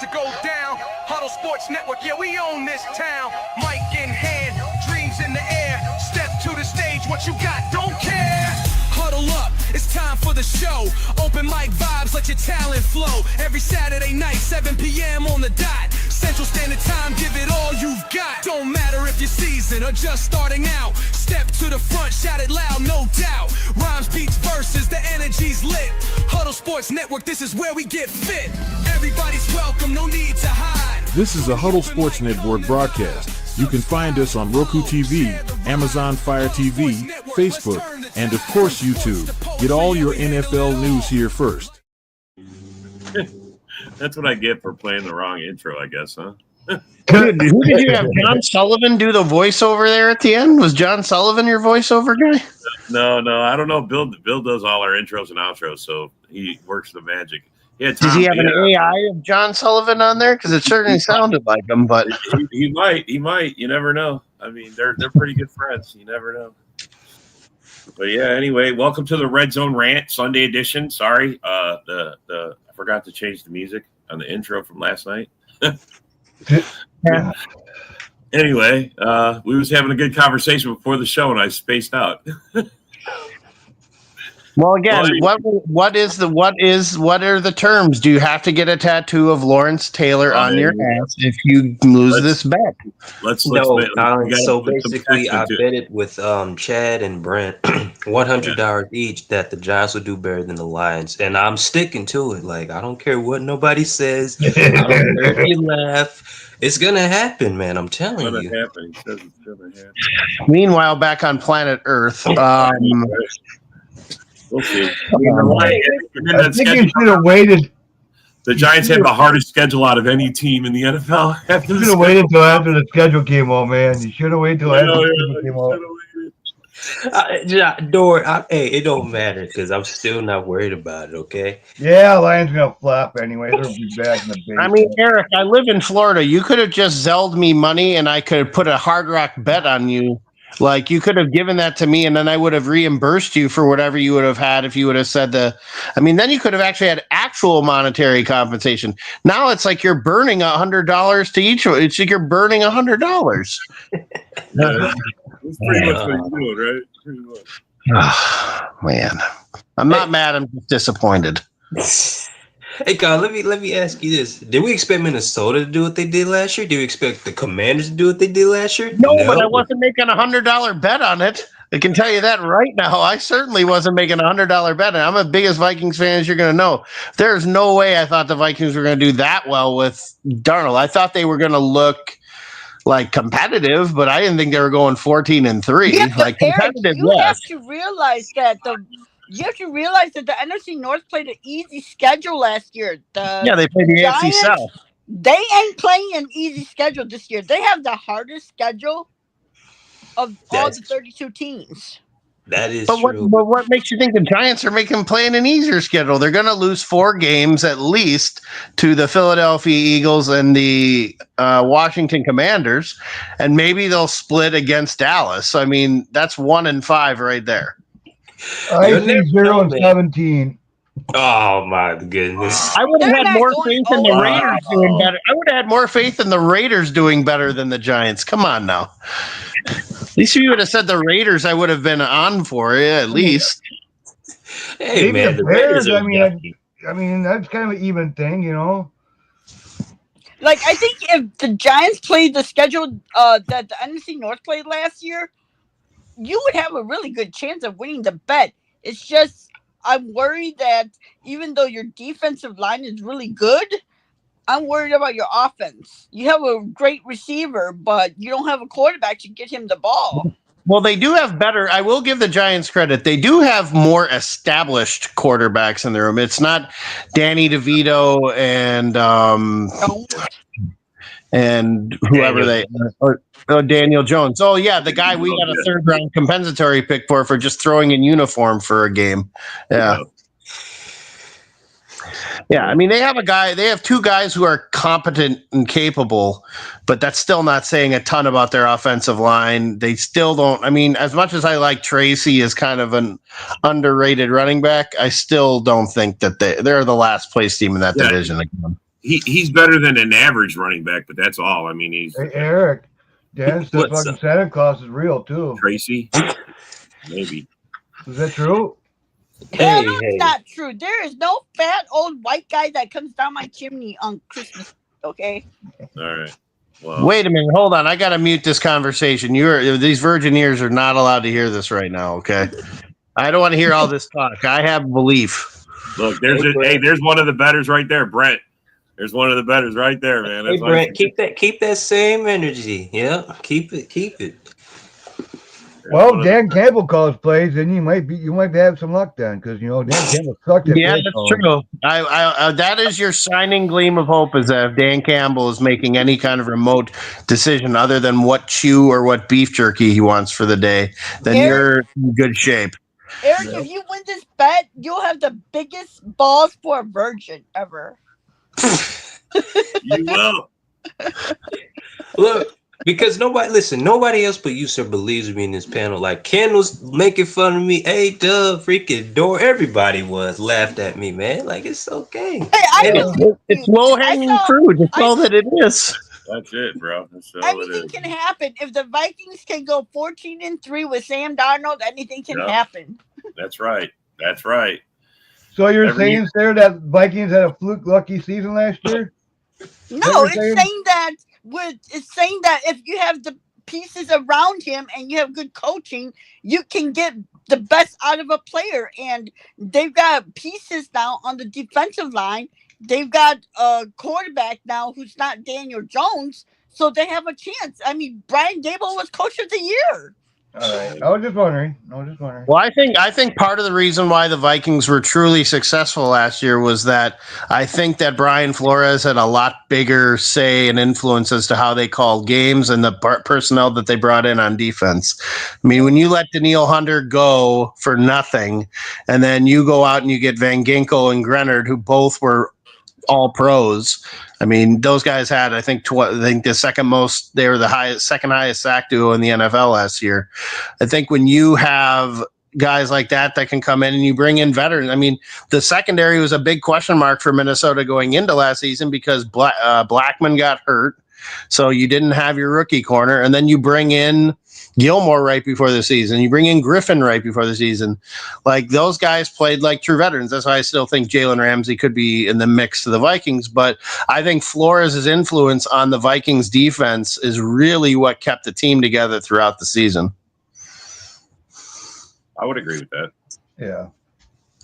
To go down, Huddle Sports Network, yeah, we own this town. Mic in hand, dreams in the air. Step to the stage, what you got, don't care. Huddle up, it's time for the show. Open mic vibes, let your talent flow. Every Saturday night, 7 p.m. on the dot. Central Standard Time, give it all you've got. Don't matter if you're seasoned or just starting out. Step to the front, shout it loud, no doubt. Rhymes, beats, verses, the energy's lit. Huddle Sports Network, this is where we get fit. Everybody's welcome, no need to hide. This is a Huddle Sports Network broadcast. You can find us on Roku TV, Amazon Fire TV, Facebook, and of course YouTube. Get all your NFL news here first. That's what I get for playing the wrong intro, I guess, huh? Dude, who did you have? John Sullivan do the voiceover there at the end? Was John Sullivan your voiceover guy? No, I don't know. Bill does all our intros and outros, so he works the magic. Yeah, does he have an AI of John Sullivan on there? Because it certainly sounded like him, but he might. You never know. I mean, they're pretty good friends. You never know. But yeah, anyway, welcome to the Red Zone Rant Sunday edition. Sorry, I forgot to change the music on the intro from last night. Yeah. Anyway, we was having a good conversation before the show, and I spaced out. Well, again, what are the terms? Do you have to get a tattoo of Lawrence Taylor on your ass if you lose this bet? So basically, I bet it with Chad and Brent $100 each that the Giants will do better than the Lions, and I'm sticking to it. Like, I don't care what nobody says. I don't care if you laugh. It's gonna happen, man. I'm telling you. He says it's gonna happen. Meanwhile, back on planet Earth, we'll see. I think you should have waited. The Giants have the hardest schedule out of any team in the NFL. You should have waited until after the schedule came out, man. You should have waited until after the schedule came out. Hey, it don't matter because I'm still not worried about it, okay? Yeah, Lions going to flop anyway. They'll be back in the base. I mean, Eric, I live in Florida. You could have just Zelled me money and I could have put a Hard Rock bet on you. Like, you could have given that to me and then I would have reimbursed you for whatever you would have had if you would have said then you could have actually had actual monetary compensation. Now it's like you're burning $100 to each. It's like you're burning $100. That's pretty much what he's doing, right? Pretty much. Oh, man. I'm not mad. I'm just disappointed. Hey, God, let me ask you this. Did we expect Minnesota to do what they did last year? Did we expect the Commanders to do what they did last year? No, but I wasn't making $100 bet on it. I can tell you that right now. I certainly wasn't making $100 bet. And I'm the biggest Vikings fan as you're going to know. There's no way I thought the Vikings were going to do that well with Darnold. I thought they were going to look like competitive, but I didn't think they were going 14-3. Yeah, like competitive. Eric, you have to realize that the NFC North played an easy schedule last year. They played the AFC South. They ain't playing an easy schedule this year. They have the hardest schedule of all the 32 teams. That is true. But what makes you think the Giants are playing an easier schedule? They're going to lose 4 games at least to the Philadelphia Eagles and the Washington Commanders, and maybe they'll split against Dallas. I mean, that's 1-5 right there. I see 0-17. Oh my goodness! I would have had more faith in the Raiders doing better. I would have had more faith in the Raiders doing better than the Giants. Come on now. At least if you would have said the Raiders, I would have been on for it at least. Hey, maybe man, the Bears. I mean that's kind of an even thing, you know. Like, I think if the Giants played the schedule that the NFC North played last year, you would have a really good chance of winning the bet. It's just, I'm worried that even though your defensive line is really good, I'm worried about your offense. You have a great receiver, but you don't have a quarterback to get him the ball. Well, they do have better. I will give the Giants credit. They do have more established quarterbacks in their room. It's not Danny DeVito and whoever Daniel Jones. Oh yeah, the guy we got a 3rd round compensatory pick for just throwing in uniform for a game. Yeah. Yeah, I mean they have 2 guys who are competent and capable, but that's still not saying a ton about their offensive line. They still don't. I mean, as much as I like Tracy as kind of an underrated running back, I still don't think that they're the last place team in that division again. he's better than an average running back, but that's all. I mean, he's Hey, Eric, Dan said What's fucking up? Santa Claus is real too. Tracy. Maybe. Is that true? Hell Hey, no, it's not true. There is no fat old white guy that comes down my chimney on Christmas. Okay. All right. Well, Wait a minute, hold on. I gotta mute this conversation. These virgin ears are not allowed to hear this right now. Okay, I don't want to hear all this talk. I have belief. look, there's one of the betters right there, Brent. There's one of the betters right there, man. Hey, Brent, keep that same energy. Yeah, keep it. Well, Dan Campbell calls plays, then you might have some luck then, because Dan Campbell sucked at Yeah, play that's calling. true. That is your shining gleam of hope, is that if Dan Campbell is making any kind of remote decision other than what chew or what beef jerky he wants for the day, then you're in good shape. Eric, if you win this bet, you'll have the biggest balls for a virgin ever. You will. Look, because nobody else but you, sir, believes me in this panel. Like Ken was making fun of me. Hey, Dub, freaking door. Everybody laughed at me, man. Like it's okay. Hey, it's low hanging fruit. It's all that it is. That's it, bro. That's all anything can happen. If the Vikings can go 14-3 with Sam Darnold, anything can happen. That's right. That's right. So you're saying, sir, that Vikings had a fluke lucky season last year? No, it's saying that if you have the pieces around him and you have good coaching, you can get the best out of a player. And they've got pieces now on the defensive line. They've got a quarterback now who's not Daniel Jones, so they have a chance. I mean, Brian Dable was coach of the year. All right. I was just wondering. Well, I think part of the reason why the Vikings were truly successful last year was that I think that Brian Flores had a lot bigger say and influence as to how they called games and the personnel that they brought in on defense. I mean, when you let Daniil Hunter go for nothing, and then you go out and you get Van Ginkel and Grenard, who both were all pros. I mean, those guys had, I think the second most, they were the second highest sack duo in the NFL last year. I think when you have guys like that can come in and you bring in veterans. I mean, the secondary was a big question mark for Minnesota going into last season because Blackman got hurt. So you didn't have your rookie corner. And then you bring in Gilmore right before the season. You bring in Griffin right before the season. Like, those guys played like true veterans. That's why I still think Jalen Ramsey could be in the mix to the Vikings. But I think Flores' influence on the Vikings defense is really what kept the team together throughout the season. I would agree with that. Yeah.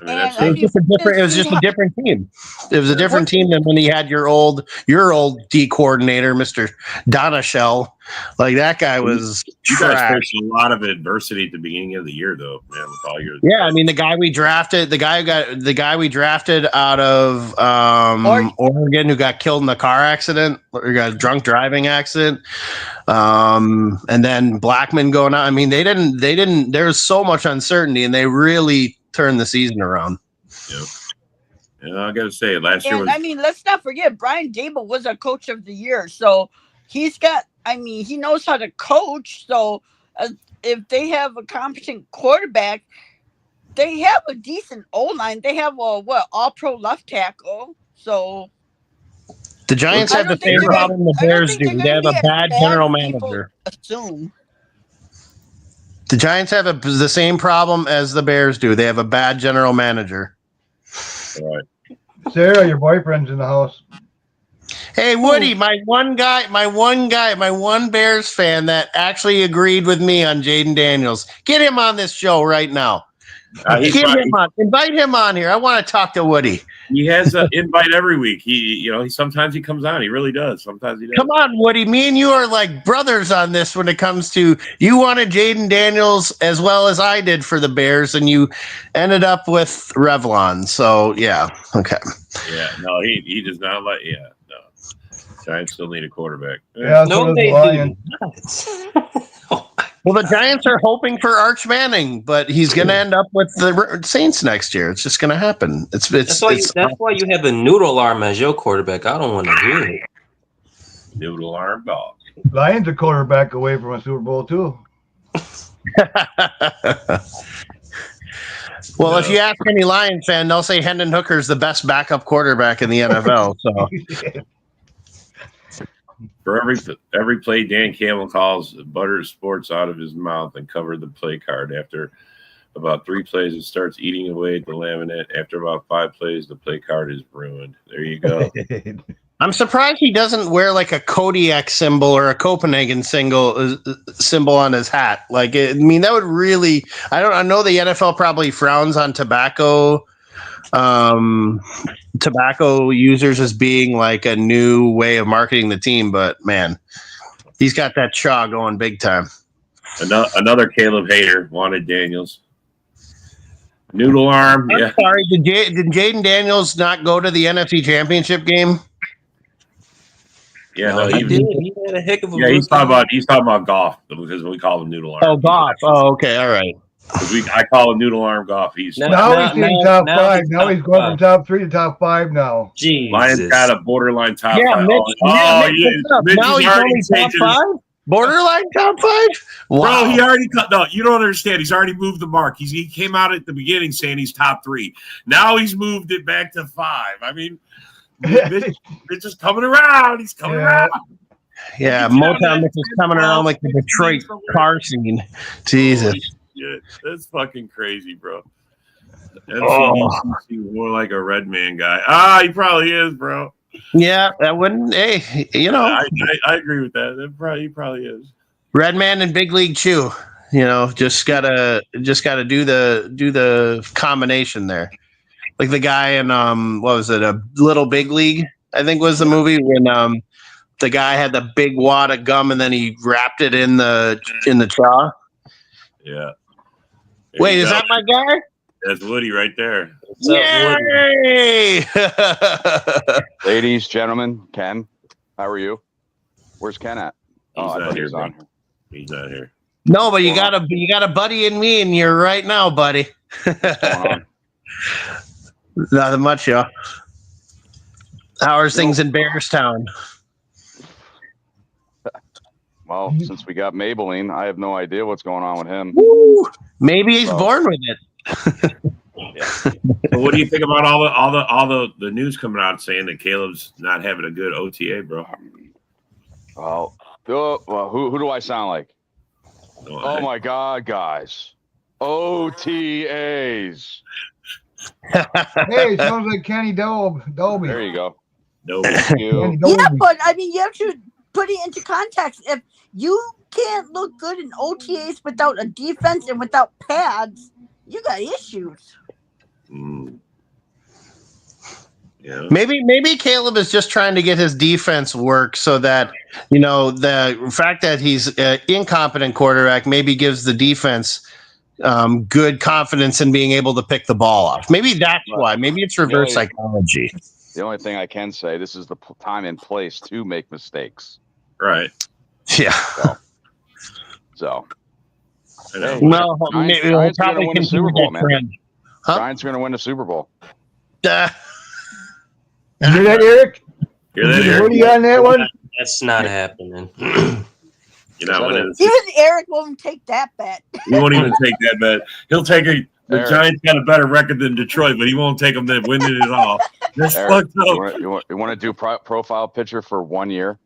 I mean, it was just a different team. It was a different team than when he had your old D coordinator, Mr. Donashell. Like, that guy was you guys faced a lot of adversity at the beginning of the year, though, man. With all your I mean, the guy we drafted out of Oregon, who got killed in the car accident, or got a drunk driving accident, and then Blackman going out. I mean, they didn't. There was so much uncertainty, and they really turned the season around. Yep. And I got to say, last year was. I mean, let's not forget Brian Dable was a coach of the year, so he's got. I mean, he knows how to coach. So if they have a competent quarterback, they have a decent O-line. They have a all-pro left tackle. So the Giants have the same problem the Bears do. They have a bad general manager. Assume. The Giants have the same problem as the Bears do. They have a bad general manager. All right. Sarah, your boyfriend's in the house. Hey, Woody, my one Bears fan that actually agreed with me on Jaden Daniels. Get him on this show right now. Invite him on here. I want to talk to Woody. He has an invite every week. He sometimes he comes on. He really does. Sometimes he does. Come on, Woody. Me and you are like brothers on this when it comes to, you wanted Jaden Daniels as well as I did for the Bears, and you ended up with Revlon. So, yeah. Okay. Yeah. No, he does not like. Yeah. No. Giants still need a quarterback. Yeah. No, they do. Well, the Giants are hoping for Arch Manning, but he's going to end up with the Saints next year. It's just going to happen. That's why you have a noodle arm as your quarterback. I don't want to hear it. Noodle arm dog. Lions a quarterback away from a Super Bowl too. Well, if you ask any Lion fan, they'll say Hendon Hooker's the best backup quarterback in the NFL. So For every play, Dan Campbell calls butter sports out of his mouth and covered the play card. After about 3 plays, it starts eating away at the laminate. After about 5 plays, the play card is ruined. There you go. I'm surprised he doesn't wear like a Kodiak symbol or a Copenhagen symbol on his hat. Like, I mean, that would really. I know the NFL probably frowns on tobacco users as being like a new way of marketing the team, but man, he's got that chaw going big time. Another Caleb hater wanted Daniels. Noodle arm. I'm sorry, did Jaden Daniels not go to the NFC Championship game? Yeah, no, he did. He had a heck of a he's talking about golf because we call him noodle arm. Oh, golf. Oh, okay, all right. I call him noodle arm golf. Now he's in top 5. Now he's going from top 3 to top 5 now. Jesus. Lions got a borderline top 5. Mitch now he's only top 5? Borderline top 5? Wow. Bro, he already no, you don't understand. He's already moved the mark. He came out at the beginning saying he's top 3. Now he's moved it back to 5. I mean, Mitch is coming around. He's coming around. Yeah, Motown Mitch is coming around like the Detroit car scene. Jesus. Yeah, that's fucking crazy, bro. MC more like a red man guy. He probably is, bro. Yeah, that wouldn't. Hey, you know, I agree with that. He probably is. Red man and Big League Chew. You know, just gotta do the combination there. Like the guy in what was it? A Little Big League, I think was the movie when the guy had the big wad of gum and then he wrapped it in the chaw. Yeah. Wait, is that my guy? That's Woody right there. Yay! Ladies, gentlemen, Ken, how are you? Where's Ken at? He's not here. He's not here. No, but you got a buddy in me, and you're right now, buddy. Nothing much, y'all. How are things in Bearstown? Well, since we got Maybelline, I have no idea what's going on with him. Woo! Maybe he's born with it. Yeah. So what do you think about all the news coming out saying that Caleb's not having a good OTA, bro? Well, who do I sound like? Oh my God, guys! OTAs. Hey, it sounds like Kenny Dolby. There you go. No, yeah, but I mean, you have to put it into context. If you can't look good in OTAs without a defense and without pads, you got issues. Yeah. Maybe Caleb is just trying to get his defense work so that, you know, the fact that he's an incompetent quarterback maybe gives the defense good confidence in being able to pick the ball off. Maybe that's why. Maybe it's reverse psychology. The only thing I can say, this is the time and place to make mistakes. Right. Yeah. So. Hey, well, Giants we'll are going to win the Super Bowl, man. Huh? Giants are going to win the Super Bowl. You hear that, Eric? What are you on that one? That's not happening. You know, even Eric won't take that bet. He won't even take that bet. He'll take the Giants got a better record than Detroit, but he won't take them to win it at all. That's fucked up. You want to do profile picture for 1 year?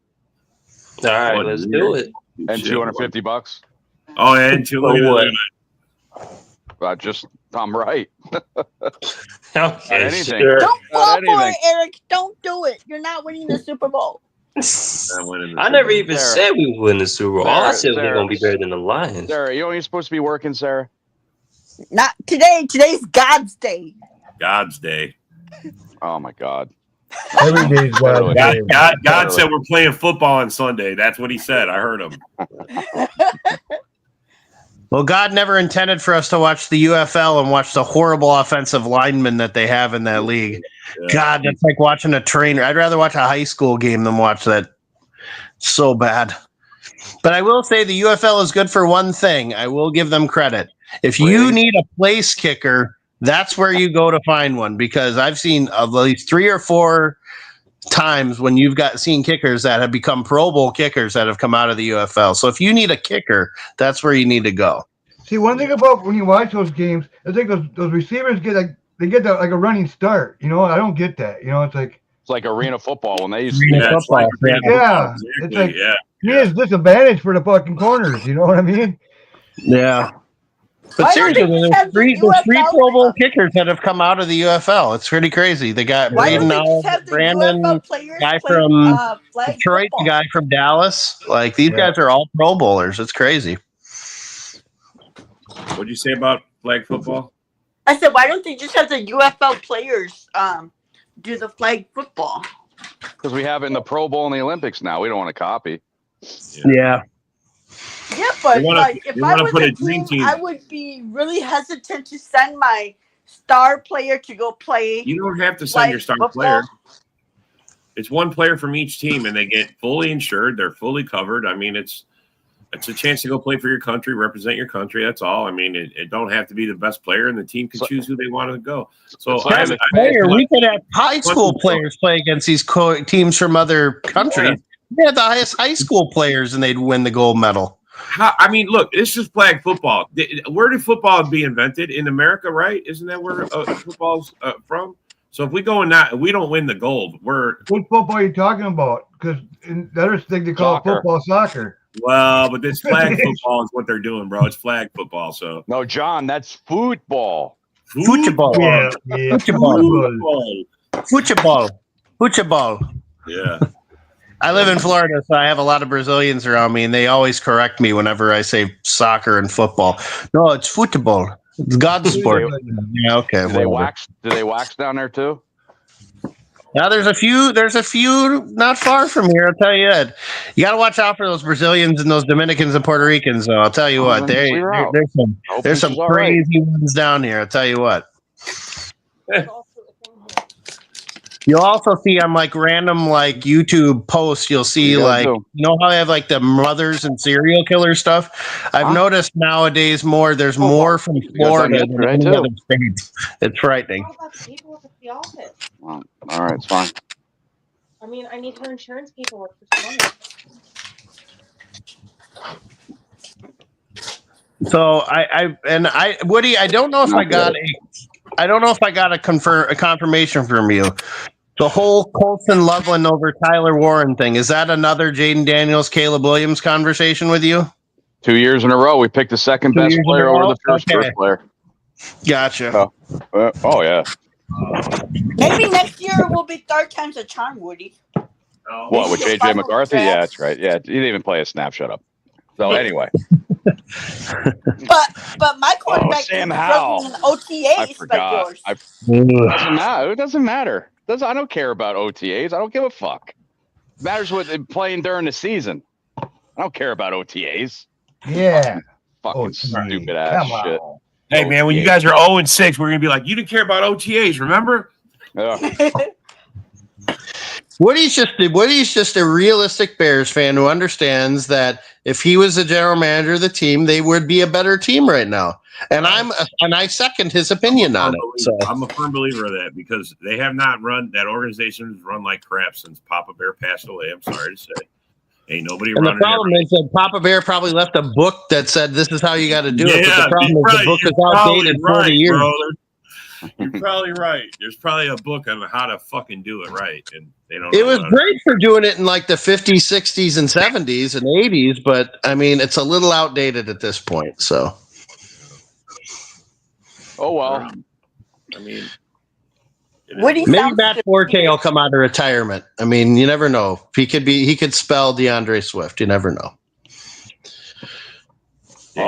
All right, let's do it. And $250. Oh, yeah, and I'm right. Okay, anything. Sure. Don't fall for it, Eric. Don't do it. You're not winning the Super Bowl. I never even said we would win the Super Bowl. All I said we're going to be better than the Lions. Sarah, you're supposed to be working, Sarah? Not today. Today's God's day. God's day. Oh, my God. Every day's wild. God said we're playing football on Sunday. That's what he said. I heard him. Well, God never intended for us to watch the UFL and watch the horrible offensive linemen that they have in that league. Yeah. God, that's like watching a trainer. I'd rather watch a high school game than watch that. So bad. But I will say the UFL is good for one thing. I will give them credit. If you need a place kicker, that's where you go to find one, because I've seen at least 3 or 4 times when you've seen kickers that have become Pro Bowl kickers that have come out of the UFL. So if you need a kicker, that's where you need to go. See, one thing about when you watch those games, it's like those receivers get like a running start. You know, I don't get that. You know, it's like arena football when they used to. Arena It's like football, yeah, exactly. it's like Yeah. to me, it's disadvantage for the fucking corners. You know what I mean? Yeah. But Why don't seriously, they just have the there's three Pro Bowl UFL? kickers that have come out of the UFL. It's pretty crazy. They got Why don't Braden they just now, have the Brandon, UFL players guy play from flag Detroit, the football? guy from Dallas. Like these guys are all Pro Bowlers. It's crazy. What'd you say about flag football? I said, why don't they just have the UFL players do the flag football? Because we have it in the Pro Bowl and the Olympics now. We don't want to copy. Yeah. Yeah, but if I was put a a dream team, team. I would be really hesitant to send my star player to go play. You don't have to send your star football. player. It's one player from each team, and they get fully insured. They're fully covered. I mean, it's a chance to go play for your country, represent your country. That's all. I mean, it don't have to be the best player, and the team can choose who they want to go. So we could have high school players play against these teams from other countries. Yeah, the highest high school players, and they'd win the gold medal. I mean, look, this is flag football. Where did football be invented? In America, right? Isn't that where football's from? So if we go and we don't win the gold, what football are you talking about? Because the other thing they call football soccer. Well, but this flag football is what they're doing, bro. It's flag football. So no, John, that's football. Football. Yeah. Football. Yeah. I live in Florida, so I have a lot of Brazilians around me, and they always correct me whenever I say soccer and football. No, it's football. It's God's sport. Yeah, okay. Do they wax down there too? Now there's a few not far from here. I'll tell you that. You got to watch out for those Brazilians and those Dominicans and Puerto Ricans. Though I'll tell you what, there's some crazy ones down here. I'll tell you what. You'll also see on like random like YouTube posts, you'll see you know how they have like the mothers and serial killer stuff. I've noticed nowadays there's more from Florida than any other state. It's frightening. Well, all right, it's fine. I mean, I need her insurance paperwork for some money. So Woody, I don't know if I got a confirmation from you. The whole Colson Loveland over Tyler Warren thing, is that another Jaden Daniels, Caleb Williams conversation with you? 2 years in a row, we picked the second best player over the first player. Gotcha. Oh yeah. Maybe next year it will be third time's a charm, Woody. What, with JJ McCarthy? Yeah, that's right. Yeah, he didn't even play a snap. Shut up. So anyway. But my quarterback Sam is Howell. in OTAs. I forgot. Doesn't matter. It doesn't matter. I don't care about OTAs. I don't give a fuck. It matters what they're playing during the season. I don't care about OTAs. Yeah. Fucking stupid ass shit. Hey man, when you guys are 0-6, we're gonna be like, you didn't care about OTAs, remember? Woody's just a realistic Bears fan who understands that if he was the general manager of the team, they would be a better team right now. And I second his opinion on it. So I'm a firm believer of that because they have not run that organization has run like crap since Papa Bear passed away. I'm sorry to say. Ain't nobody running. The problem is that Papa Bear probably left a book that said this is how you got to do it. But the problem is the book is outdated 40 years. You're probably right. There's probably a book on how to fucking do it right, and they don't. It was great for doing it in like the 50s, 60s, and 70s and 80s, but I mean, it's a little outdated at this point. So, oh well. I mean, maybe Matt Forte will come out of retirement. I mean, you never know. He could spell DeAndre Swift. You never know.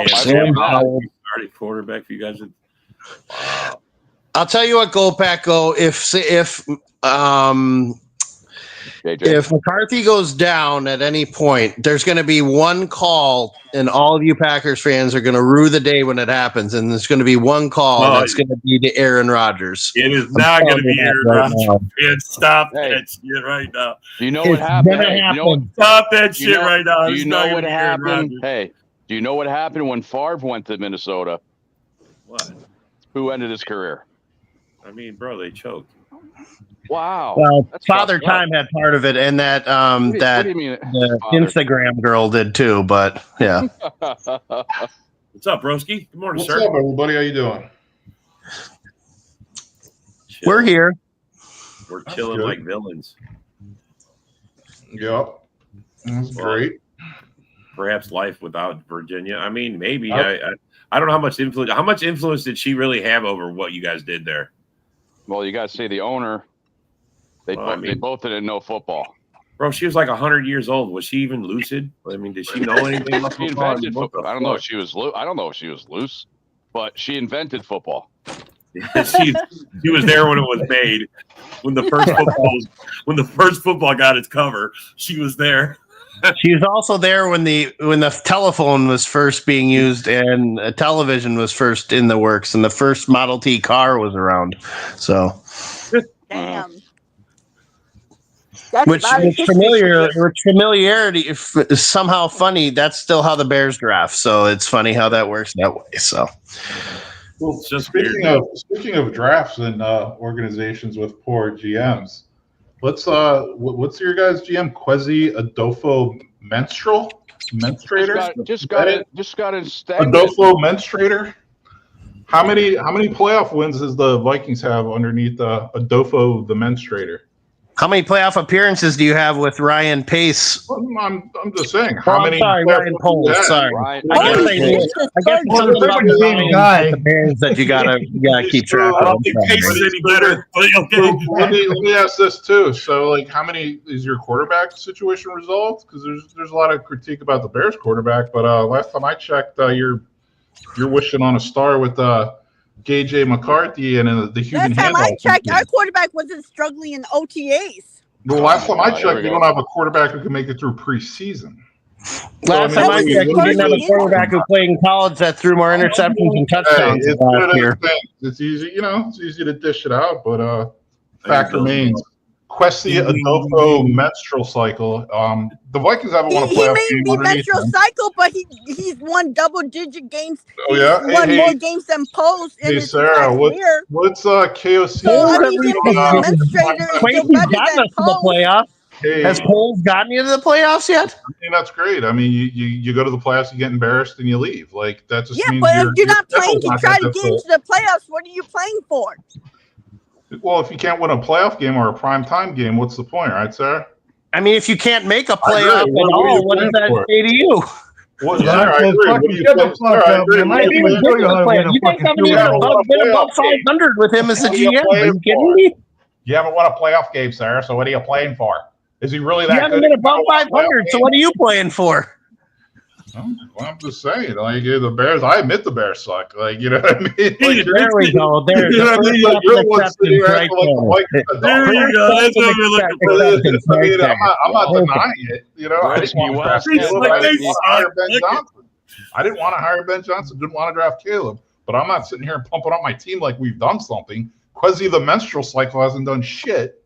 Sam Howell, starting quarterback for you guys. Wow. I'll tell you what, Go Pack Go. If McCarthy goes down at any point, there's going to be one call, and all of you Packers fans are going to rue the day when it happens. And there's going to be one call that's going to be to Aaron Rodgers. It is not going to be Aaron Rodgers. Stop that shit right now. Do you know what happened? Stop that shit right now. Do you know what happened? Hey, do you know what happened when Favre went to Minnesota? What? Who ended his career? I mean, bro, they choked. Wow. Well, Father Time had part of it, and that the Instagram girl did too. But yeah, What's up, Broski? Good morning, What's sir. up, everybody? How you doing? We're here. We're chilling like villains. Yep. That's great. Perhaps life without Virginia. I mean, maybe. I don't know how much influence. How much influence did she really have over what you guys did there? Well, you got to see the owner. They both didn't know football. Bro, she was like 100 years old. Was she even lucid? I mean, did she know anything about She football? invented football. I don't know if she was loose. I don't know if she was loose, but she invented football. she was there when it was made. When the first football got its cover, she was there. She was also there when the telephone was first being used and a television was first in the works and the first Model T car was around. So, Damn. which familiarity if is somehow funny. That's still how the Bears draft. So it's funny how that works that way. So, well, speaking of drafts and organizations with poor GMs, what's your guys' GM? Kwesi Adolfo Menstrator? Just got it. Adolfo Menstrator. How many playoff wins does the Vikings have underneath Adolfo the Menstrator? how many playoff appearances do you have with Ryan Pace? Well, I'm just saying. How many? Sorry, Ryan Poles. Sorry. Ryan, I guess I knew. I guess it's something about the Ryan guy. the Bears that you gotta keep track I of. don't think Pace is any better. But okay. Let me ask this too. So, like, how many is your quarterback situation resolved? Because there's a lot of critique about the Bears quarterback, but last time I checked, you're wishing on a star with J.J. McCarthy and the human Last time handoff. I checked, our quarterback wasn't struggling in OTAs. The last time I checked, there we you go. don't have a quarterback who can make it through preseason. Last time I checked, we didn't have a quarterback who played in college that threw more interceptions and touchdowns It's one of last those year. things. It's easy, it's easy to dish it out, but fact remains. Kwesi Adolfo menstrual cycle. The Vikings haven't won a He playoff may game be underneath menstrual them. cycle, but he's won double-digit games. Oh yeah, He's won more games than Post in Hey his Sarah, entire career. what's KOC? So I mean, him being a menstruator is still Quake's better gotten than us to the Post. playoffs. Hey, Has Poles gotten you to the playoffs yet? I mean, that's great. I mean, you go to the playoffs, you get embarrassed, and you leave. Like that just Yeah, means but if you're not playing to schedule's try not to that get into difficult. the playoffs, what are you playing for? Well, if you can't win a playoff game or a prime time game, what's the point, right, Sarah? I mean, if you can't make a I agree. playoff at What are you all, what does playing that for? say to you? What, Yeah, Sarah, I because agree. fucking What do you shut the play? fuck Sarah, I up. agree. You might What do even you show you how to win a You guys fucking haven't Super even Bowl. been above 500 with him as a What are you GM. Are playing you kidding for? me? You haven't won a playoff game, Sarah. So what are you playing for? Is he really You that haven't good? been above 500, so what are you playing for? I'm just saying, like the Bears. I admit the Bears suck. Like you know what I mean? Like, There we go. There's you know what I mean? Like, you're the one sitting acceptance here right acting like the Vikings are There dumb. you go. That's what we're looking for. Acceptance I right mean, there. I'm not denying it. You know, I didn't want to draft Broski, Caleb. well I didn't said. want to hire Ben Johnson. I didn't want to hire Ben Johnson. Didn't want to draft Caleb. But I'm not sitting here and pumping up my team like we've done something. Kwesi the menstrual cycle hasn't done shit.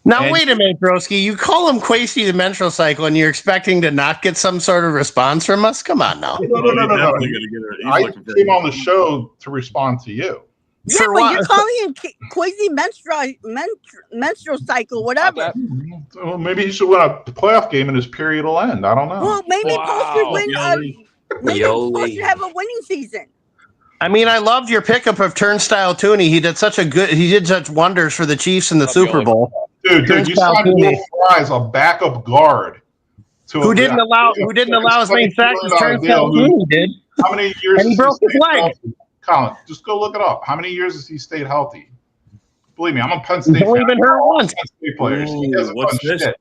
Now, And- wait a minute, Broski. You call him Quasi the menstrual cycle, and you're expecting to not get some sort of response from us? Come on now. No. I came on the show to respond to you. Yeah, For but what? you're calling him quasi menstrual cycle, whatever. Well, maybe he should win a playoff game and his period will end. I don't know. Well, maybe Post should win. Maybe Yoli. Post should have a winning season. I mean, I loved your pickup of Turnstile Tooney. He did such wonders for the Chiefs in the Super Bowl. Dude, you Turnstile signed Tooney. Will Fry as a backup guard. Who didn't allow as many sacks as Turnstile Tooney did. How many years? And he broke his leg. Healthy? Colin, just go look it up. How many years has he stayed healthy? Believe me, I'm a Penn State He's only fan. been hurt once. Penn State players. He Ooh, hasn't what's done this? shit.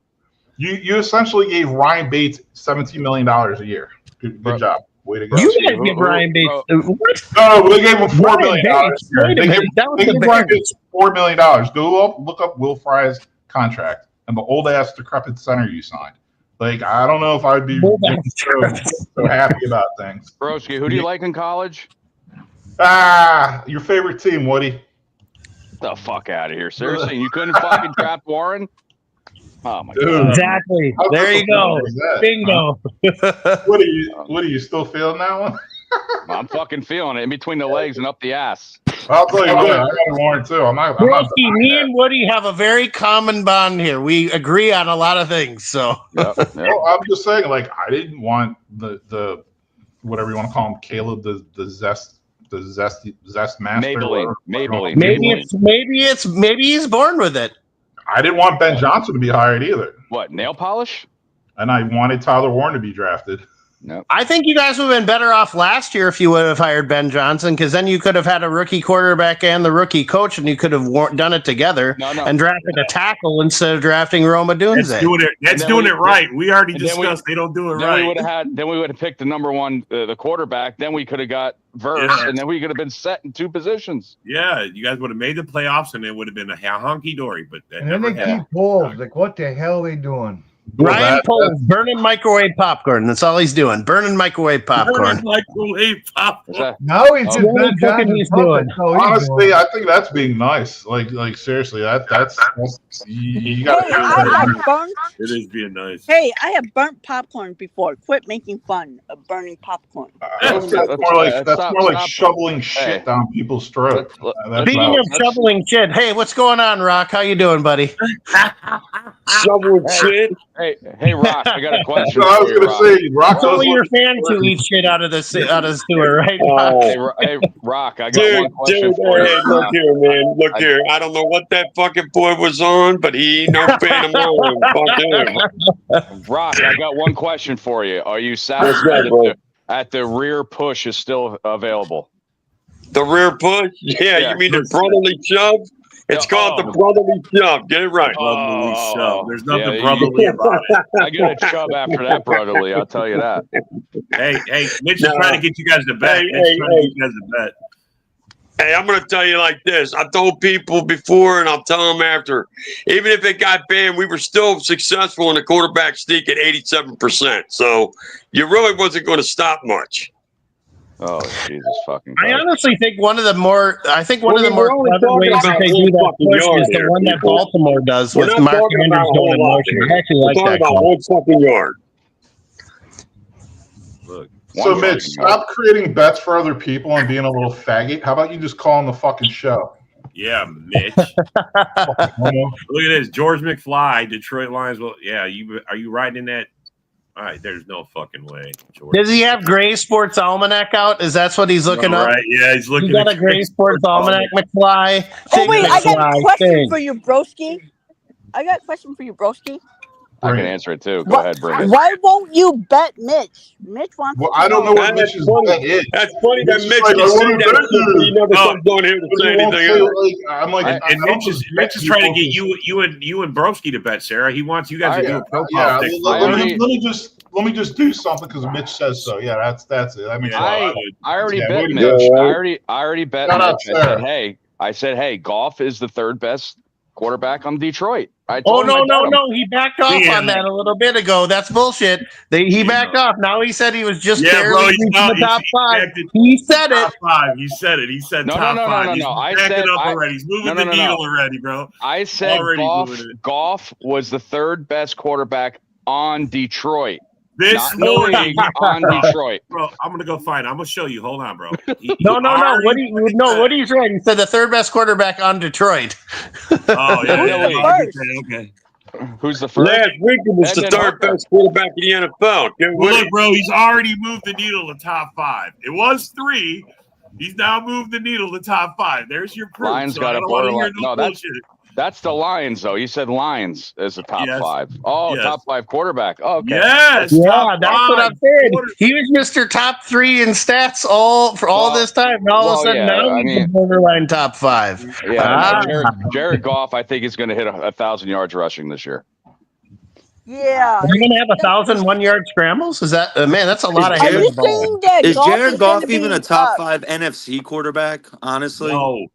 You essentially gave Ryan Bates $17 million a year. Good job. Way to go. You guys give Ryan Bates. What? No, they gave him $4 Ryan million. Bates. Wait a They minute. gave, That was they the gave Ryan Bears. Bates $4 million. Look up Will Fry's contract and the old ass decrepit center you signed. Like, I don't know if I'd be so happy about things. Broski, who do you like in college? Your favorite team, Woody. The fuck out of here! Seriously, you couldn't fucking draft Warren? Oh my Dude. god! Exactly. How There you go. disappointing is that? Bingo. What are you still feeling that one? I'm fucking feeling it in between the legs and up the ass. I'll tell you what, I got Warren too. I'm not Broski, denying me that. and Woody have a very common bond here. We agree on a lot of things. So Yep. Well, I'm just saying, like, I didn't want the whatever you want to call him, Caleb the zest master. Maybelline. Maybe he's born with it. I didn't want Ben Johnson to be hired either. What, nail polish? And I wanted Tyler Warren to be drafted. No. I think you guys would have been better off last year if you would have hired Ben Johnson, because then you could have had a rookie quarterback and the rookie coach, and you could have done it together and drafted a tackle instead of drafting Roma Dunze. That's doing it right. We already discussed they don't do it right. Then we would have picked the number one, the quarterback. Then we could have got Verse, and then we could have been set in 2 positions. Yeah, you guys would have made the playoffs, and it would have been a honky dory. But and then they keep polls. Like, what the hell are they doing? Ryan Poles burning microwave popcorn. That's all he's doing. Burning microwave popcorn. Now he's just Ben Johnson's puppet. Honestly, I think that's being nice. Like seriously, that's you got. It is being nice. Hey, I have burnt popcorn before. Quit making fun of burning popcorn. That's more like shoveling shit down people's throats. Speaking of shoveling shit, hey, what's going on, Rock? How you doing, buddy? Shoveling shit. Hey, Rock, I got a question. I was going to say, Rock. Only your fans who eat shit out of the sewer, right? Hey, Rock, I got one question for you. Hey, look here, man. Look here. I don't know what that fucking boy was on, but he ain't no fan of mine. Fuck him. Rock, I got one question for you. Are you satisfied at the rear push is still available? The rear push? Yeah, you mean the brotherly shove? It's called the brotherly shove. Get it right. Brotherly shove. There's nothing brotherly about it. I get a shove after that brotherly. I'll tell you that. Hey, Mitch is trying to get you guys to bet. Hey, I'm going to tell you like this. I told people before, and I'll tell them after. Even if it got banned, we were still successful in the quarterback sneak at 87%. So you really wasn't going to stop much. Oh, Jesus fucking Christ. I honestly think one of the more clever ways that they do that push is the one that Baltimore does with Mark Andrews going in motion. I actually like that. About 1 fucking yard. Look. So, Mitch, stop creating bets for other people and being a little faggot. How about you just call on the fucking show? Yeah, Mitch. Look at this. George McFly, Detroit Lions. Well, yeah, are you riding that? All right, there's no fucking way. George. Does he have Gray Sports Almanac out? Is that what he's looking up? Right, yeah, he's looking. You got a Gray Sports Almanac, McFly. Oh wait, I got a question for you, broski. I can answer it too. Go ahead, bring it. Why won't you bet Mitch? Mitch wants. Well, I don't know what Mitch's bet is. That's funny that Mitch is saying that. He never comes on here to say anything. And Mitch is trying to get you and Broski to bet, Sarah. He wants you guys to do a profile. Let me just do something because Mitch says so. Yeah, that's it. I already bet Mitch. I already bet Mitch. I said, hey, Goff is the 3rd best quarterback on Detroit. No. He backed off on that a little bit ago. That's bullshit. He backed off. Now he said he was just barely reaching the top 5. He said it. Top 5. He said it. He said top 5. No. I said up already. He's moving the needle already, bro. I said Goff was the 3rd best quarterback on Detroit. This morning on Detroit, bro. I'm gonna go find. I'm gonna show you. Hold on, bro. No. What he's right. He said the 3rd best quarterback on Detroit. Oh yeah. Okay. Who's the first? Last week it was the 3rd best quarterback in the NFL. Look, bro, he's already moved the needle to top 5. It was 3. He's now moved the needle to top 5. There's your proof. Lions got a borderline. No, that's the Lions, though. You said Lions is a top 5. Oh, yes. Top 5 quarterback. Oh, okay. Yes. Yeah, that's what I'm saying. He was Mr. Top 3 in stats all this time. And all of a sudden now he's borderline top 5. Yeah. Jared Goff, I think, is going to hit 1,000 yards rushing this year. Yeah. Are you going to have 1,000 1-yard scrambles? Is that man? That's a lot of hands. Is Jared Goff even a top 5 NFC quarterback? Honestly, no.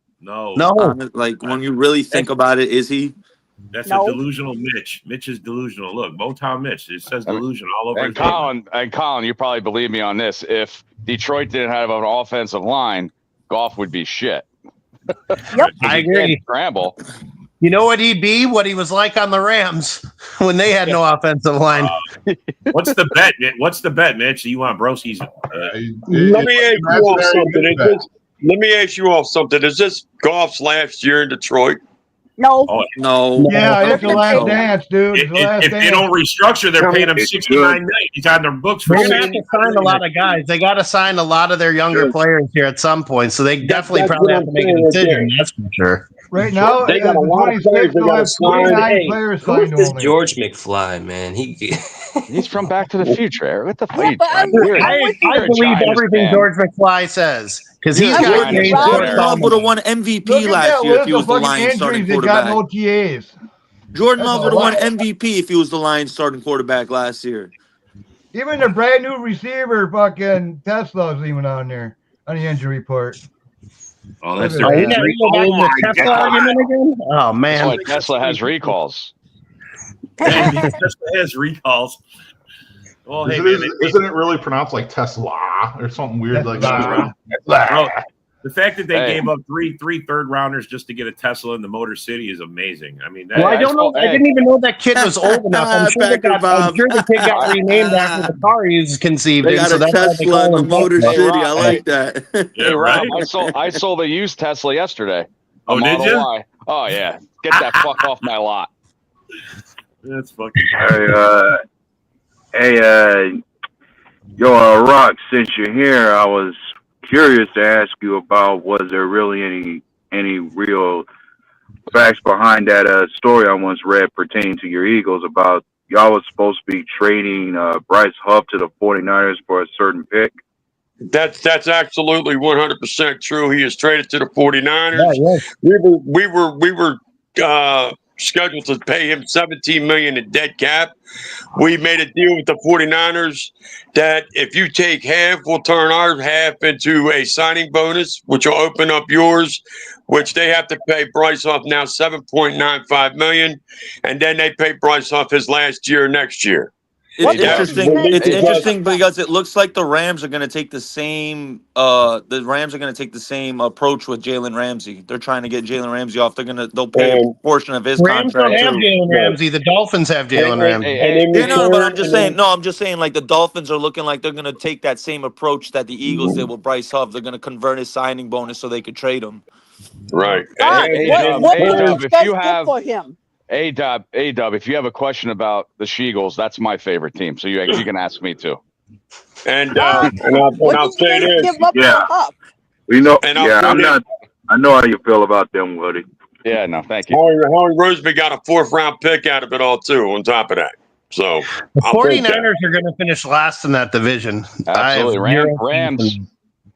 Like when you really think about it, is he? That's a delusional Mitch. Mitch is delusional. Look, Motown Mitch. It says delusion all over. And Colin, you probably believe me on this. If Detroit didn't have an offensive line, Goff would be shit. Yep, I agree. Scramble. You know what he'd be? What he was like on the Rams when they had no offensive line. What's the bet? What's the bet, Mitch? You want Broski's? Let me ask you all something. Is this Goff's last year in Detroit? No. Oh, No. Yeah, it's the last So, dance, dude. It's the last if dance. they don't restructure, they're paying him It's $69 good. million. He's on their books for They're gonna have to $69 sign a million. lot of guys. They got to sign a lot of their younger players here at some point. So they definitely that's probably what have I'm to make a saying right decision. there. That's for sure. Right now, They got a the lot of players 26, they they'll got to have sign. 29 Hey, players who's signed this only. George McFly, man? He's from Back to the Future, Eric. What the fuck? Yeah, but I'm with I you. believe Giants everything fan. George McFly says because You're he's a got Giants great fan, Jordan Eric. Love would have won MVP Look at last that year if list he of was the fucking Lions starting injuries they got in quarterback. OTAs. Jordan That's Love a would have won lot. MVP if he was the Lions starting quarterback last year. Even the brand new receiver, fucking Tesla's even on there on the injury report. Oh, that's Look their at you that. injury. go back Oh to my the Tesla God. argument again? Oh That's man, why Tesla has recalls. Man, Tesla has recalls. Well, hey, man. Isn't it really pronounced like Tesla or something weird like that? Bro, the fact that they Hey. gave up three third rounders just to get a Tesla in the Motor City is amazing. I mean, well, I don't know. I didn't even know that kid was old enough. I'm sure Packer Bob. the kid got renamed after the car he was conceived They in. got So a that's why they Tesla in call the him Motor Tesla. City. Rob, I like that. Yeah, Hey Rob, right? I sold a used Tesla yesterday. Oh, did Model you? Y. Oh yeah, get that fuck off my lot. That's fucking. Rock, since you're here, I was curious to ask you about was there really any real facts behind that story I once read pertaining to your Eagles about y'all was supposed to be trading Bryce Huff to the 49ers for a certain pick? That's absolutely 100% true. He is traded to the 49ers. Yeah. We were scheduled to pay him $17 million in dead cap. We made a deal with the 49ers that if you take half, we'll turn our half into a signing bonus, which will open up yours, which they have to pay Bryce off now $7.95 million, and then they pay Bryce off his last year next year. It's Hey, interesting. Dub. It's Hey, interesting because it looks like the Rams are going to take the same. The Rams are going to take the same approach with Jalen Ramsey. They're trying to get Jalen Ramsey off. They'll pay a portion of his Rams don't contract have too. Jalen Ramsey. The Dolphins have Jalen Ramsey. Yeah, no, but I'm just saying. No, I'm just saying. Like the Dolphins are looking like they're going to take that same approach that the Eagles did with Bryce Huff. They're going to convert his signing bonus so they could trade him. Right. What Dub, did if you you guys get have for him? Dub, if you have a question about the Sheagles, that's my favorite team. So you can ask me too. And Uh, What I'll did you say guys this. give up Yeah. for Huff? We know. And I'll Yeah, say I'm this. not. I know how you feel about them, Woody. Yeah, no, thank you. Howie Roseman got a 4th round pick out of it all too. On top of that, so The I'll take that. 49ers are going to finish last in that division. Absolutely.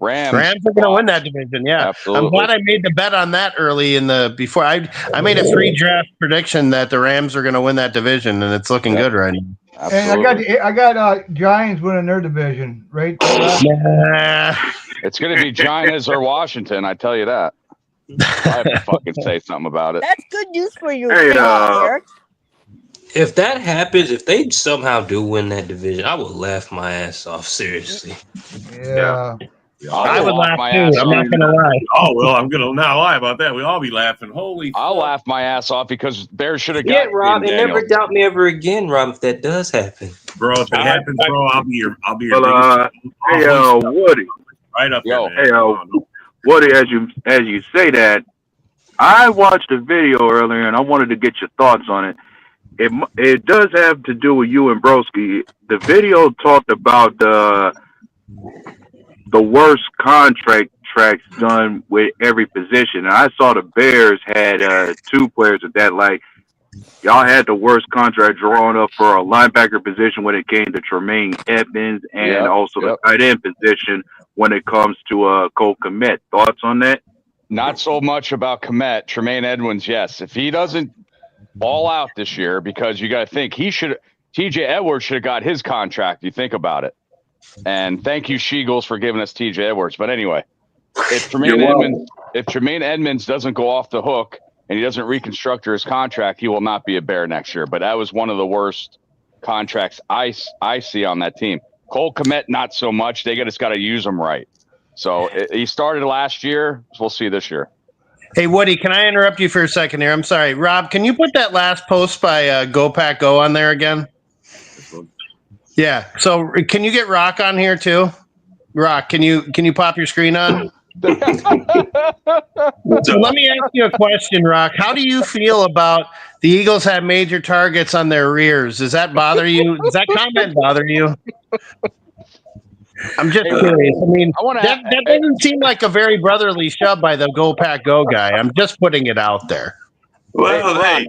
Rams are going to win that division. Yeah, Absolutely. I'm glad I made the bet on that early in the before. I made a pre-draft prediction that the Rams are going to win that division, and it's looking good right now. And I got Giants winning their division, right? It's going to be Giants or Washington. I tell you that. I have to fucking say something about it. That's good news for you, Hey, Eric. If that happens, if they somehow do win that division, I will laugh my ass off. Seriously. Yeah. I would laugh my too. ass I'm off. not going to lie. Oh well, I'm gonna not lie about that. We all be laughing. Holy! I'll laugh my ass off because Bears should have Yeah, got Rob, and Daniels. never doubt me ever again, Rob, if that does happen. Bro, if it happens, bro, I'll be your Well, biggest. hey, Woody. Right up there, man. Hey, Woody, as you say that, I watched a video earlier and I wanted to get your thoughts on it. It does have to do with you and Broski. The video talked about the worst contract tracks done with every position. And I saw the Bears had 2 players at that. Like, y'all had the worst contract drawn up for a linebacker position when it came to Tremaine Edmonds and also the tight end position when it comes to Cole Kmet. Thoughts on that? Not so much about Kmet. Tremaine Edmonds, yes. If he doesn't ball out this year, because you got to think TJ Edwards should have got his contract. You think about it. And thank you, Sheagles, for giving us TJ Edwards. But anyway, if Tremaine Edmonds doesn't go off the hook and he doesn't reconstruct his contract, he will not be a Bear next year. But that was one of the worst contracts I see on that team. Cole Kmet, not so much. They just got to use him right. So he started last year. So we'll see this year. Hey, Woody, can I interrupt you for a second here? I'm sorry. Rob, can you put that last post by Go Pack Go on there again? Yeah. So can you get Rock on here too? Rock, can you pop your screen on? Let me ask you a question, Rock. How do you feel about the Eagles have major targets on their rears? Does that bother you? Does that comment bother you? I'm just curious. I mean, that doesn't seem like a very brotherly shove by the Go Pack Go guy. I'm just putting it out there. Well, hey,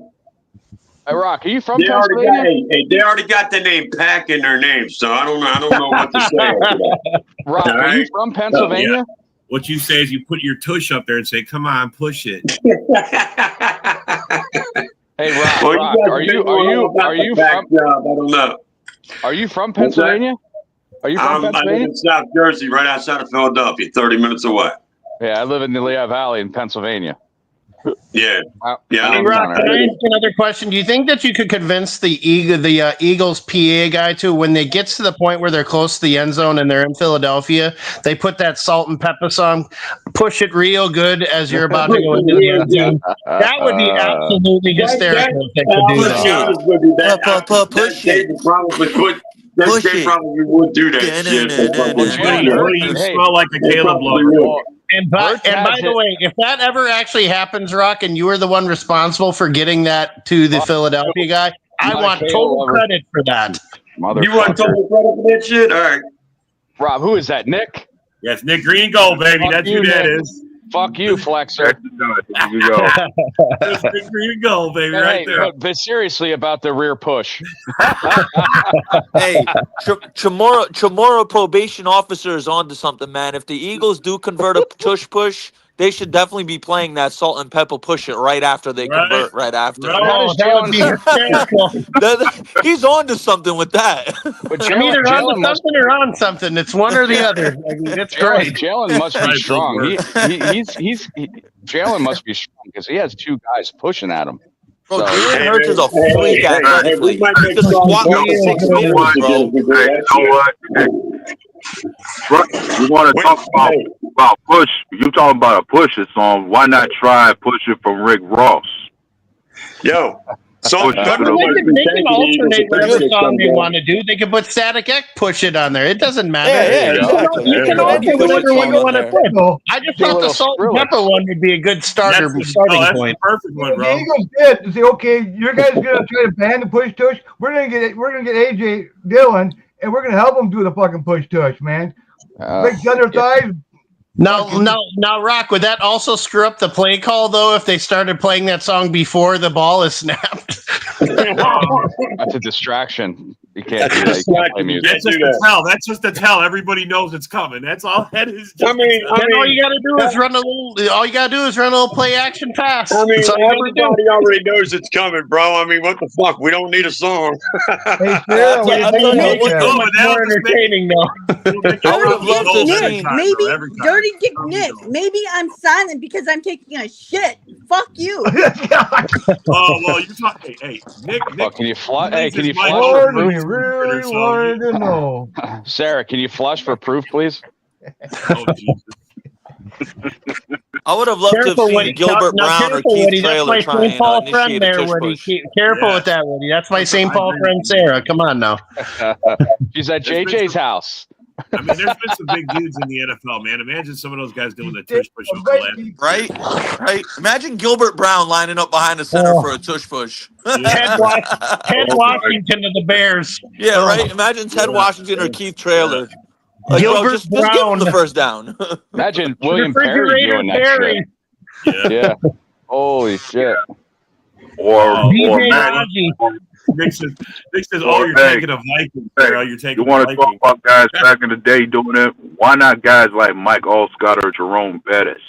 Rock, are you from they already Pennsylvania? they already got the name Pack in their name, so I don't know what to say. Rock, are you from Pennsylvania? Yeah. What you say is you put your tush up there and say, "Come on, push it." Hey, Rock, Well, Rock, are you from? Job, I don't know. Are you from Pennsylvania? Are you from I live Pennsylvania? in South Jersey, right outside of Philadelphia, 30 minutes away. Yeah, I live in the Lehigh Valley in Pennsylvania. Yeah, yeah. Hey, Rock, can I ask another question? Do you think that you could convince the Eagles PA guy to, when they gets to the point where they're close to the end zone and they're in Philadelphia, they put that Salt and Pepper song, push it real good as you're about to go into the end zone? That would be absolutely hysterical if they could do that. Push it. They probably would do that shit. What do you smell like a Caleb lover? And by the way, if that ever actually happens, Rock, and you were the one responsible for getting that to the Philadelphia guy, I want total credit for that. You want total credit for that shit? All right. Rob, who is that? Nick? Yes, Nick Green Gold, baby. Fuck That's you, who that Nick. is. Fuck you, Flexer. That's Nick Green Gold, baby, right there. But seriously about the rear push. Hey, Chamorro probation officer is onto something, man. If the Eagles do convert a tush push, they should definitely be playing that Salt and Pepper push it right after they convert. Right after. He's on to something with that. But I'm either on to something or on something. It's one or the other. I mean, it's great. Jalen must be strong. Jalen must be strong because he has two guys pushing at him. Bro, Jalen Hurts is a freak athletically. Just squat like a 6 meters, bro. Hey, you know what? You want to talk about push? You talking about a push song? Why not try push it from Rick Ross? Yo, so they can alternate whatever song they want to do. They can put Static X push it on there. It doesn't matter. Yeah, exactly. You can alter whatever one you want to put. I just thought the Salt and Pepper one would be a good starting point. That's the perfect one, bro. The Eagles did to say, okay, you guys are gonna try to ban the push tush. We're gonna get AJ Dillon, and we're gonna help him do the fucking push tush, man. Big thunder thighs. Now, Rock, would that also screw up the play call, though, if they started playing that song before the ball is snapped? That's a distraction. You can't do that. You can't play music. That's just to tell. That's just to tell. Everybody knows it's coming. That's all that is. I mean, all you got to do is run a little. All you got to do is run a little play action pass. I mean, everybody already knows it's coming, bro. I mean, what the fuck? We don't need a song. Hey, Sarah, more entertaining, though. I would have loved to have seen. Maybe Dirty Dick Nick. Maybe I'm silent because I'm taking a shit. Fuck you. Oh well, you talk. Hey, Nick. Can you flush? Hey, can you flush? Really wanted to know. Sarah, can you flush for proof, please? Oh, Jesus. I would have loved to have seen Gilbert Brown or Keith Traylor try and initiate a tush push. Careful with that, Woody. That's my St. Paul friend, Sarah. Come on now. She's at JJ's house. I mean, there's been some big dudes in the NFL, man. Imagine some of those guys doing the tush push. Right? Imagine Gilbert Brown lining up behind the center for a tush push. Ted Washington of the Bears. Yeah, right? Imagine Ted Washington or Keith Traylor. Like, Gilbert just give him the first down. Imagine William Perry doing that shit. Yeah. Holy shit. Or Nick says, oh, you're taking a Viking. You're taking you want to talk about guys back in the day doing it? Why not guys like Mike Allscott or Jerome Bettis?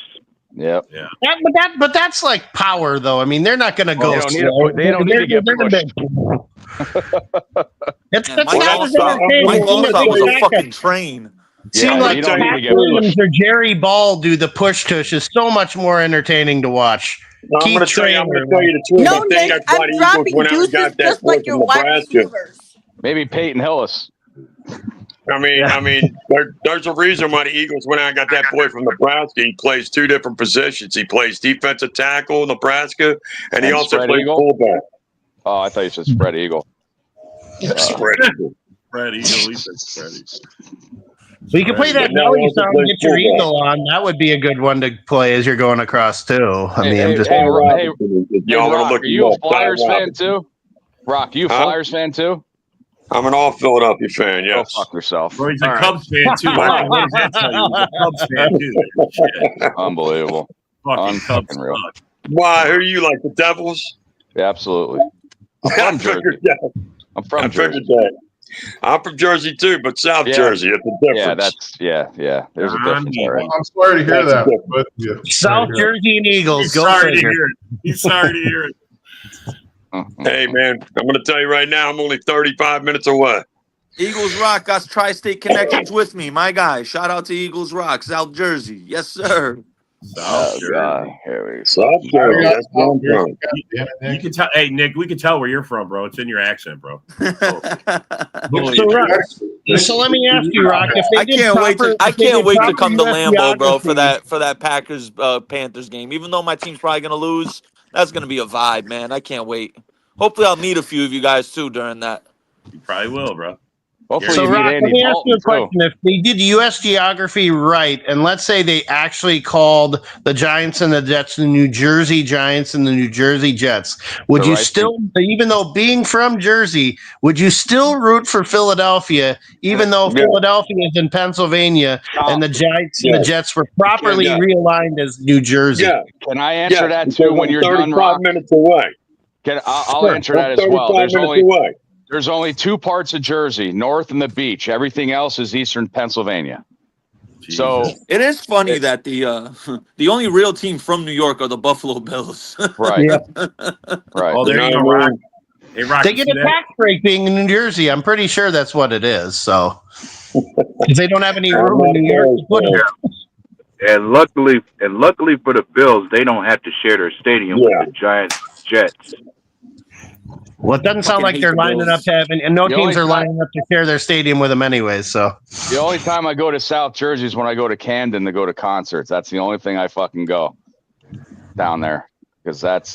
Yep. Yeah. But that's like power, though. I mean, they're not going to go. They don't need to get pushed. Mike Allstott was a fucking train. Seems like Pat Williams or Jerry Ball do the push tush is so much more entertaining to watch. I'm going to tell you the truth. No, Nick, I'm dropping deuces just like your wide receivers. Maybe Peyton Hillis. I mean, there's a reason why the Eagles went out and got that boy from Nebraska. He plays two different positions. He plays defensive tackle in Nebraska, and he also plays fullback. Oh, I thought you said spread eagle. Spread eagle. Spread eagle. He said spread eagle. We can play that But now Nelly also song, plays Get Your fullback. Eagle on. That would be a good one to play as you're going across, too. I mean, I'm just. Hey, Rock, are you a Flyers fan too? Rock, you a Flyers fan too? I'm an all Philadelphia fan, yes. Go fuck yourself. Bro, he's a Cubs fan too. What does that tell you? He's a Cubs fan too. Shit. Unbelievable. Fucking Cubs. Real. Why? Who you like, the Devils? Yeah, absolutely. I'm from Jersey. I'm from Jersey. I'm from Jersey too, but South Jersey. It's a difference. Yeah. There's a difference. All right. I'm sorry to hear that. But, yeah. South Jersey and Eagles. He's Go sorry figure. to hear it. He's sorry to hear it. Hey, man, I'm going to tell you right now, I'm only 35 minutes away. Eagles Rock got tri-state connections with me, my guy. Shout out to Eagles Rock, South Jersey. Yes, sir. South Jersey. South Jersey. That's where I'm from. You can tell. Hey, Nick, we can tell where you're from, bro. It's in your accent, bro. So let me ask you, Rock. If they I can't wait to come to Lambeau, bro, for that Packers Panthers game. Even though my team's probably gonna lose, that's gonna be a vibe, man. I can't wait. Hopefully, I'll meet a few of you guys too during that. You probably will, bro. Hopefully, so, you Rock, meet let Andy me ask you a Dalton, question. If they did U.S. geography right, and let's say they actually called the Giants and the Jets the New Jersey Giants and the New Jersey Jets, would you still, even though being from Jersey, would you still root for Philadelphia, even though Philadelphia is in Pennsylvania and the Giants and the Jets were properly realigned as New Jersey? Yeah. Can I answer that too when you're done, Rock? 35 minutes away. I'll answer that as well. 35 minutes away. There's only two parts of Jersey, north and the beach. Everything else is eastern Pennsylvania. Jesus. So it is funny that the only real team from New York are the Buffalo Bills. Right. Yeah. Right. Oh, there you go, Rock. Hey, Rock, They get a tax break being in New Jersey. I'm pretty sure that's what it is. So, because they don't have any room in New York to put them. And luckily for the Bills, they don't have to share their stadium with the Giants Jets. Well, it doesn't sound like they're lining up to have, and no teams are lining up to share their stadium with them anyways. So the only time I go to South Jersey is when I go to Camden to go to concerts. That's the only thing I fucking go down there because that's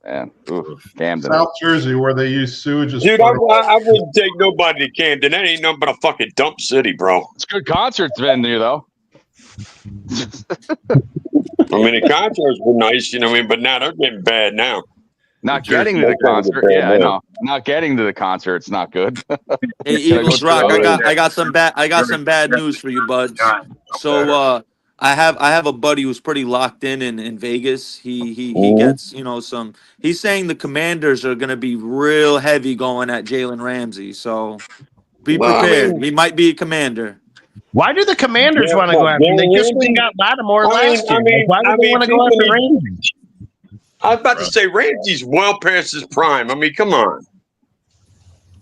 Camden. South Jersey, where they use sewage. Dude, I wouldn't take nobody to Camden. That ain't nothing but a fucking dump city, bro. It's a good concert venue, though. I mean, the concerts were nice, you know what I mean? But now they're getting bad now. Not getting to the concert. Yeah, I know. Not getting to the concert. It's not good. Hey, Eagles Rock, I got some bad news for you, buds. So I have a buddy who's pretty locked in Vegas. He gets, some. He's saying the Commanders are going to be real heavy going at Jalen Ramsey. So be prepared. He might be a Commander. Why do the Commanders want to go after him? They just got Lattimore last year. Why would they want to go after Ramsey? I was about to say Ramsey's well past his prime. I mean, come on.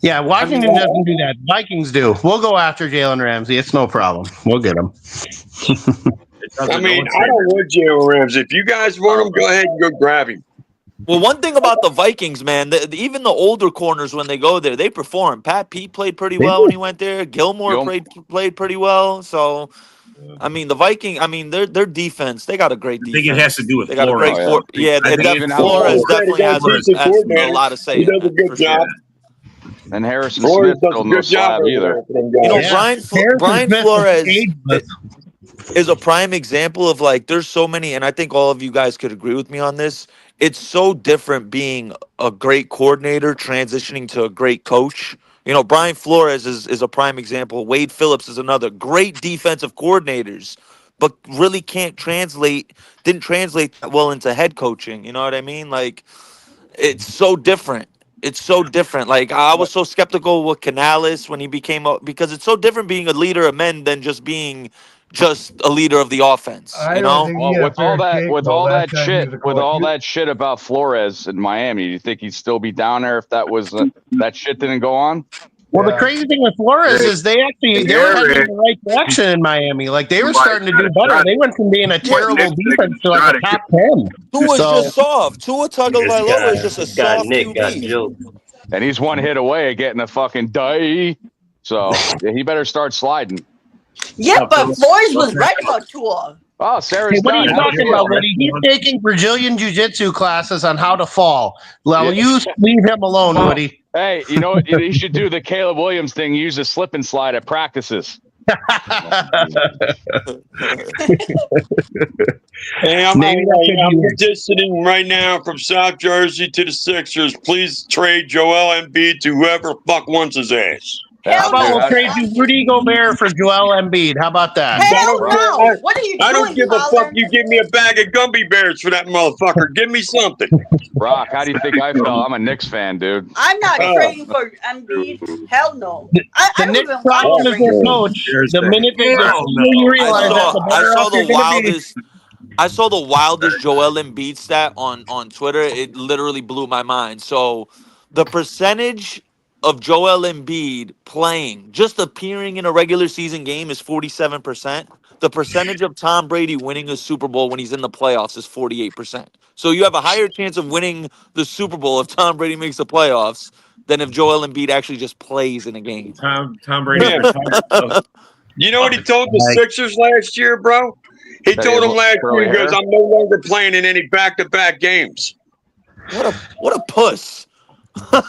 Yeah, Washington doesn't do that. Vikings do. We'll go after Jalen Ramsey. It's no problem. We'll get him. I mean, I don't want Jalen Ramsey. If you guys want him, go ahead and go grab him. Well, one thing about the Vikings, man, even the older corners, when they go there, they perform. Pat Pete played pretty well when he went there. Gilmore played pretty well. So, I mean, the Vikings, their defense, they got a great defense. I think it has to do with they got Flores. Flores definitely has a lot to say. He does a good job. And Harrison Smith don't know slab either. Brian Flores is a prime example of there's so many, and I think all of you guys could agree with me on this. It's so different being a great coordinator transitioning to a great coach. Brian Flores is a prime example. Wade Phillips is another. Great defensive coordinators, but really didn't translate that well into head coaching. You know what I mean? It's so different. It's so different. I was so skeptical with Canales when he became because it's so different being a leader of men than just being a leader of the offense. Well, with all that shit about Flores in Miami, do you think he'd still be down there if that was that shit didn't go on? Well, the crazy thing with Flores is they were heading in the right direction in Miami. They were starting to do better. They went from being a terrible defense to a top 10. Tua's just soft. Tua Tagovailoa is just a soft QB. And he's one hit away of getting a fucking die. So he better start sliding. Yeah, but Flores was right about Tua. Oh, Sarah's what are you talking about, Liddy? He's taking Brazilian jiu-jitsu classes on how to fall. Well, you leave him alone, Woody. Hey, you know what? You should do the Caleb Williams thing. Use a slip and slide at practices. Hey, I'm Maybe that could be it. petitioning right now from South Jersey to the Sixers. Please trade Joel Embiid to whoever fuck wants his ass. How about we'll trade you Rudy Gobert for Joel Embiid? How about that? Hell no! What are you I don't doing, give a fuck. Holland? You give me a bag of gummy bears for that motherfucker. Give me something. Brock, how do you think I felt? I'm a Knicks fan, dude. I'm not trading for Embiid. Hell no. I The don't Knicks even problem want is to their trade. coach. The minute you realize that, the I better saw off you're the gonna be. wildest. I saw the wildest Joel Embiid stat on Twitter. It literally blew my mind. So, the percentage of Joel Embiid playing, just appearing in a regular season game, is 47%. The percentage of Tom Brady winning a Super Bowl when he's in the playoffs is 48%. So you have a higher chance of winning the Super Bowl if Tom Brady makes the playoffs than if Joel Embiid actually just plays in a game. Tom Brady Yeah. retired. So, You know what he told the Sixers last year, bro? He That told he them has last year, curly he goes, hair? I'm no longer playing in any back-to-back games. What a puss. What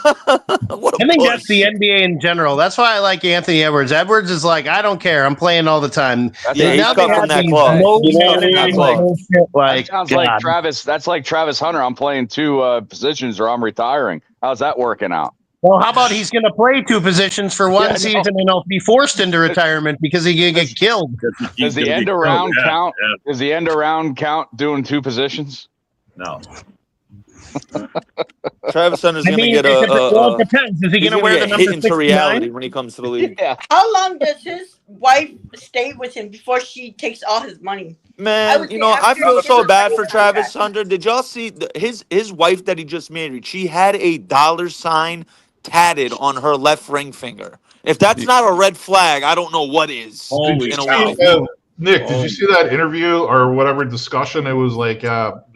a I think puss. that's the NBA in general. That's why I like Anthony Edwards. Edwards is like, I don't care. I'm playing all the time. Yeah, he's now cut they from have that these club. low He's cut from that management club. bullshit. That Like, sounds God. like Travis. That's like Travis Hunter. I'm playing two positions or I'm retiring. How's that working out? Well, how about he's going to play two positions for one Yeah, I know. season and he'll be forced into retirement because he can get killed. Does the end around count? Does the end around count doing two positions? no. Travis Hunter's I going to mean, get it depends. Is he he's going to gonna wear the get number hit into 69? reality when he comes to the league. Yeah. How long does his wife stay with him before she takes all his money? I Man, would you say know, I after feel he so gets a bad for contract. Travis Hunter. Did y'all see his wife that he just married? She had a $sign tatted on her left ring finger. If that's not a red flag, I don't know what is. Holy Did you in a see, woman. Nick, did you see that interview or whatever discussion? It was like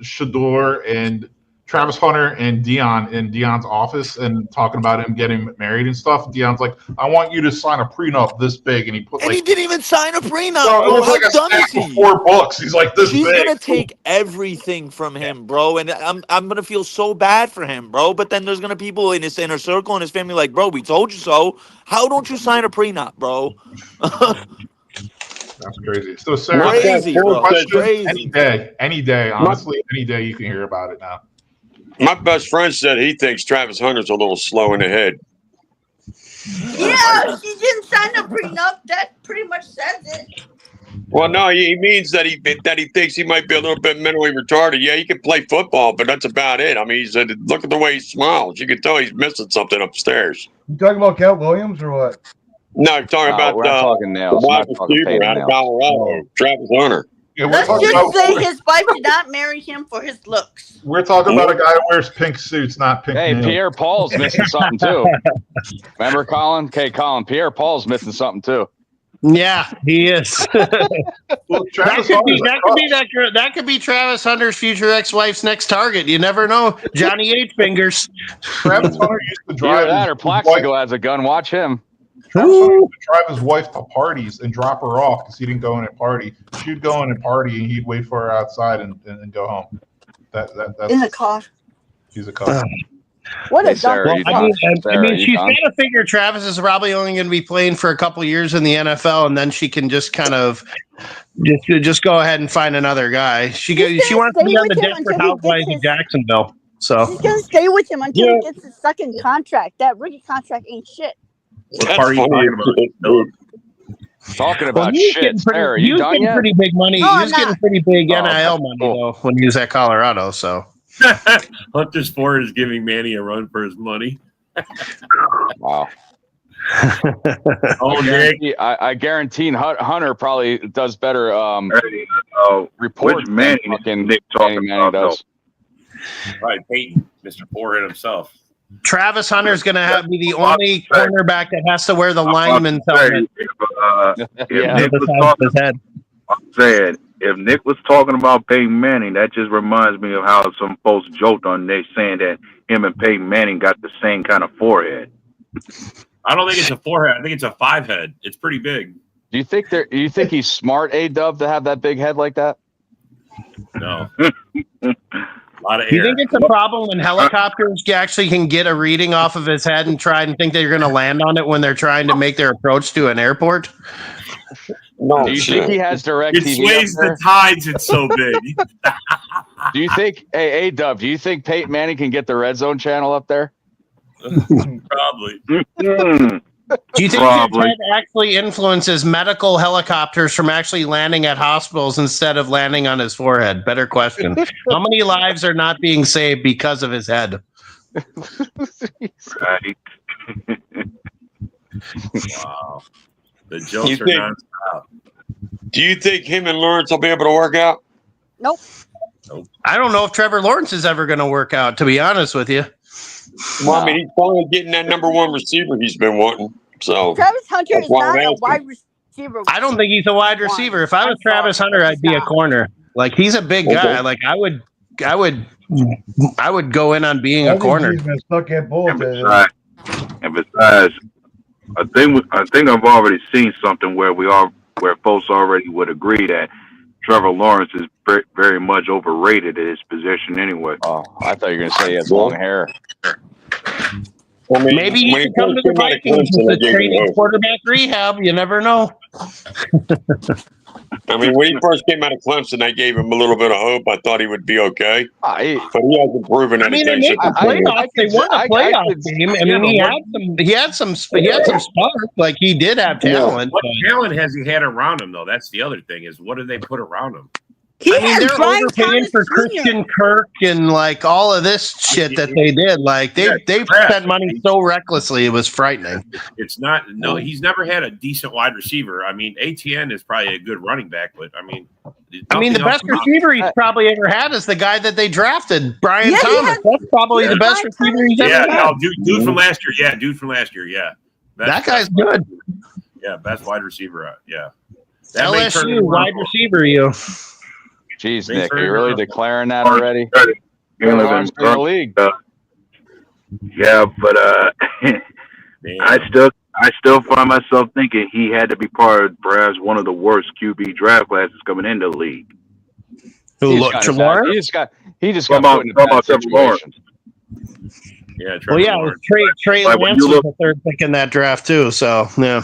Shador and Travis Hunter and Dion in Dion's office and talking about him getting married and stuff. Dion's like, I want you to sign a prenup this big. And he put And he didn't even sign a prenup, bro, it bro. was How like a dumb is stack of he? 4 books. He's like this She's big. gonna take everything from him, bro, and I'm gonna feel so bad for him, bro. But then there's gonna people in his inner circle and his family like, bro, we told you so. How don't you sign a prenup, bro? That's crazy. So Sarah, Crazy, bro. question, Crazy. any day, honestly, any day you can hear about it now. My best friend said he thinks Travis Hunter's a little slow in the head. Yeah, she didn't sign a prenup. That pretty much says it. Well, no, he means that he thinks he might be a little bit mentally retarded. Yeah, he can play football, but that's about it. I mean, he said, look at the way he smiles. You can tell he's missing something upstairs. You talking about Cat Williams or what? No, I'm talking about we're not talking nails. the We're wide not talking receiver painted out of nails. Colorado, Travis Hunter. Yeah, we're Let's talking just about, say his wife did not marry him for his looks. we're talking about a guy who wears pink suits, not pink Hey, nails. Pierre Paul's missing something too. Remember, Colin? Okay, Colin. Pierre Paul's missing something too. Yeah, he is. Well, Travis that could be Travis Hunter's future ex-wife's next target. You never know. Johnny H. fingers. Travis Hunter used to Either drive that or Plaxico has a gun. Watch him. Travis Hunter used to drive his wife to parties and drop her off because he didn't go in and party. She'd go in and party, and he'd wait for her outside and go home. That's In the car. He's a couple. What Hey, a dumb Sarah, you I done? mean, Sarah, you she's done? got to figure Travis is probably only going to be playing for a couple years in the NFL, and then she can just kind of just go ahead and find another guy. She wants to be on the Desperate Housewives of Jacksonville. So She's gonna stay with him until he gets his second contract. That rookie contract ain't shit. What part are you talking about? Talking about he was shit. getting Sarah, he you was done getting yet? pretty big money. No, he I'm was getting not. pretty big Oh, NIL okay, money cool. though when he was at Colorado. So Hunter Sport is giving Manny a run for his money. Wow. Oh, Nick. I guarantee Hunter probably does better reports Which Manny than fucking Nick talking Manny about, does. Right, Peyton, Mr. Forehead himself. Travis Hunter's going to be the only cornerback that has to wear the lineman's helmet. Yeah. Nick was talking, I'm saying, if Nick was talking about Peyton Manning, that just reminds me of how some folks joked on Nick saying that him and Peyton Manning got the same kind of forehead. I don't think it's a forehead. I think it's a 5 head. It's pretty big. Do you think he's smart, A-Dub, to have that big head like that? No. A lot of Do you air. think it's a problem when helicopters actually can get a reading off of his head and try and think they're going to land on it when they're trying to make their approach to an airport? No, Do you think he has direct It TV? sways the tides. It's so big. Do you think, hey, Dub, do you think Peyton Manning can get the Red Zone channel up there? Probably. Do you think Probably. that actually influences medical helicopters from actually landing at hospitals instead of landing on his forehead? Better question. How many lives are not being saved because of his head? Right. Wow. The jokes are nonstop. Do you think him and Lawrence will be able to work out? Nope. I don't know if Trevor Lawrence is ever going to work out, to be honest with you. Well, I mean, he's finally getting that number one receiver he's been wanting. So Travis Hunter that's is why I'm not a asking. wide receiver. I don't think he's a wide receiver. If I was Travis Hunter, I'd be a corner. Like, he's a big guy. Like, I would go in on being a corner. He's gonna suck at both. And besides, I think I've already seen something where where folks already would agree that Trevor Lawrence is very much overrated at his position anyway. Oh, I thought you were going to say he has long hair. Well, Maybe he should come to the Vikings with the training quarterback rehab. You never know. I mean, when he first came out of Clemson, I gave him a little bit of hope. I thought he would be okay, but he hasn't proven anything. I mean, they won a playoff game. I mean, he had some spark. Like, he did have talent. What talent has he had around him, though? That's the other thing. Is what do they put around him? They're overpaying for Christian Kirk and like all of this shit that they did. Like they spent money so recklessly, it was frightening. It's not. No, he's never had a decent wide receiver. I mean, ATN is probably a good running back, but I mean, the best receiver he's probably ever had is the guy that they drafted, Brian Thomas. That's probably the best receiver he's ever had. Dude from last year. Yeah, dude from last year. Yeah, that guy's good. Yeah, best wide receiver. Yeah, LSU wide receiver. You. Jeez, Nick, are you really declaring that already? In the league. Yeah, but I still find myself thinking he had to be part of perhaps one of the worst QB draft classes coming into the league. He just got put in a bad situation. Yeah, Trey Lance was the third pick in that draft too. So yeah.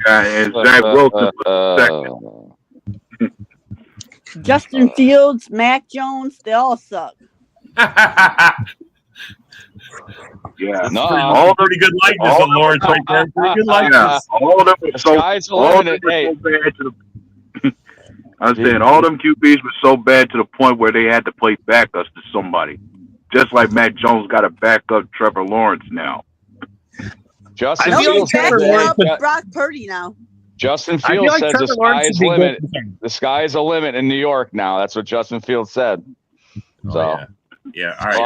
And Zach Wilson was second. Justin Fields, Mac Jones, they all suck. Yeah, all pretty good likeness of Lawrence right there. Pretty good likeness. All of them were so bad I'm saying all them QBs were so bad to the point where they had to play backups to somebody. Just like Mac Jones got to back up Trevor Lawrence now. Justin Fields backing up Brock Purdy now. Justin Fields says the sky is the limit. The sky is a limit in New York now. That's what Justin Fields said. So, yeah. All right.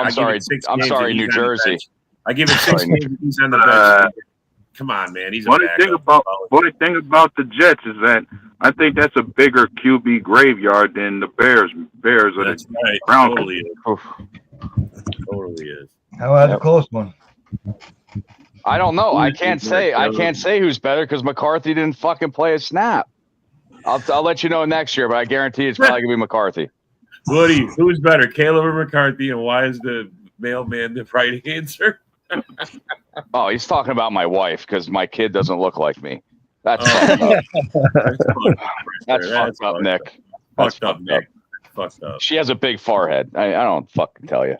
I'm sorry, New Jersey. I give it 6 games. He's on the bench. Come on, man. He's funny thing about the Jets is that I think that's a bigger QB graveyard than the Bears. Bears are that's right. Totally is. How about a close one? I don't know. I can't say who's better because McCarthy didn't fucking play a snap. I'll let you know next year, but I guarantee it's probably gonna be McCarthy. Woody, who's better, Caleb or McCarthy, and why is the mailman the right answer? Oh, he's talking about my wife because my kid doesn't look like me. That's fucked up. That's fucked up, Nick. That's fucked up. Fucked up. She has a big forehead. I don't fucking tell you.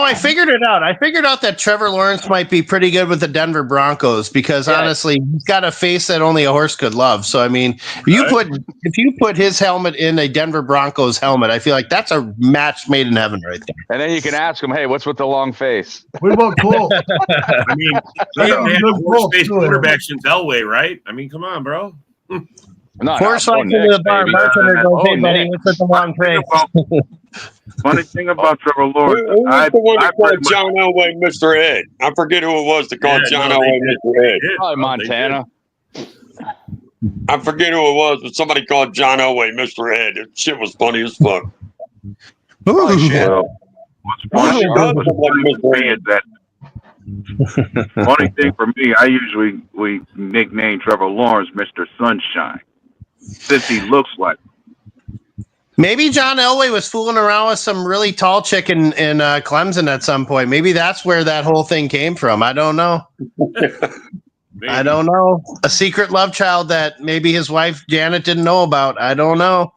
I figured it out. I figured out that Trevor Lawrence might be pretty good with the Denver Broncos because honestly, he's got a face that only a horse could love. So I mean, if you put his helmet in a Denver Broncos helmet, I feel like that's a match made in heaven right there. And then you can ask him, "Hey, what's with the long face?" What about Cole? I mean, they haven't had a horse-faced quarterback since Elway, right? I mean, come on, bro. Horse like into the bar, bartender goes, "Hey, buddy, what's with the long face?" Funny thing about Trevor Lawrence, who was the one that called John Elway Mr. Ed? I forget who it was that called John Elway Mr. Ed. Probably Montana. I forget who it was, but somebody called John Elway Mr. Ed. That shit was funny as fuck. What's funny is that funny thing for me, we nickname Trevor Lawrence Mr. Sunshine since he looks like. Maybe John Elway was fooling around with some really tall chick in Clemson at some point. Maybe that's where that whole thing came from. I don't know. Maybe. I don't know. A secret love child that maybe his wife Janet didn't know about. I don't know.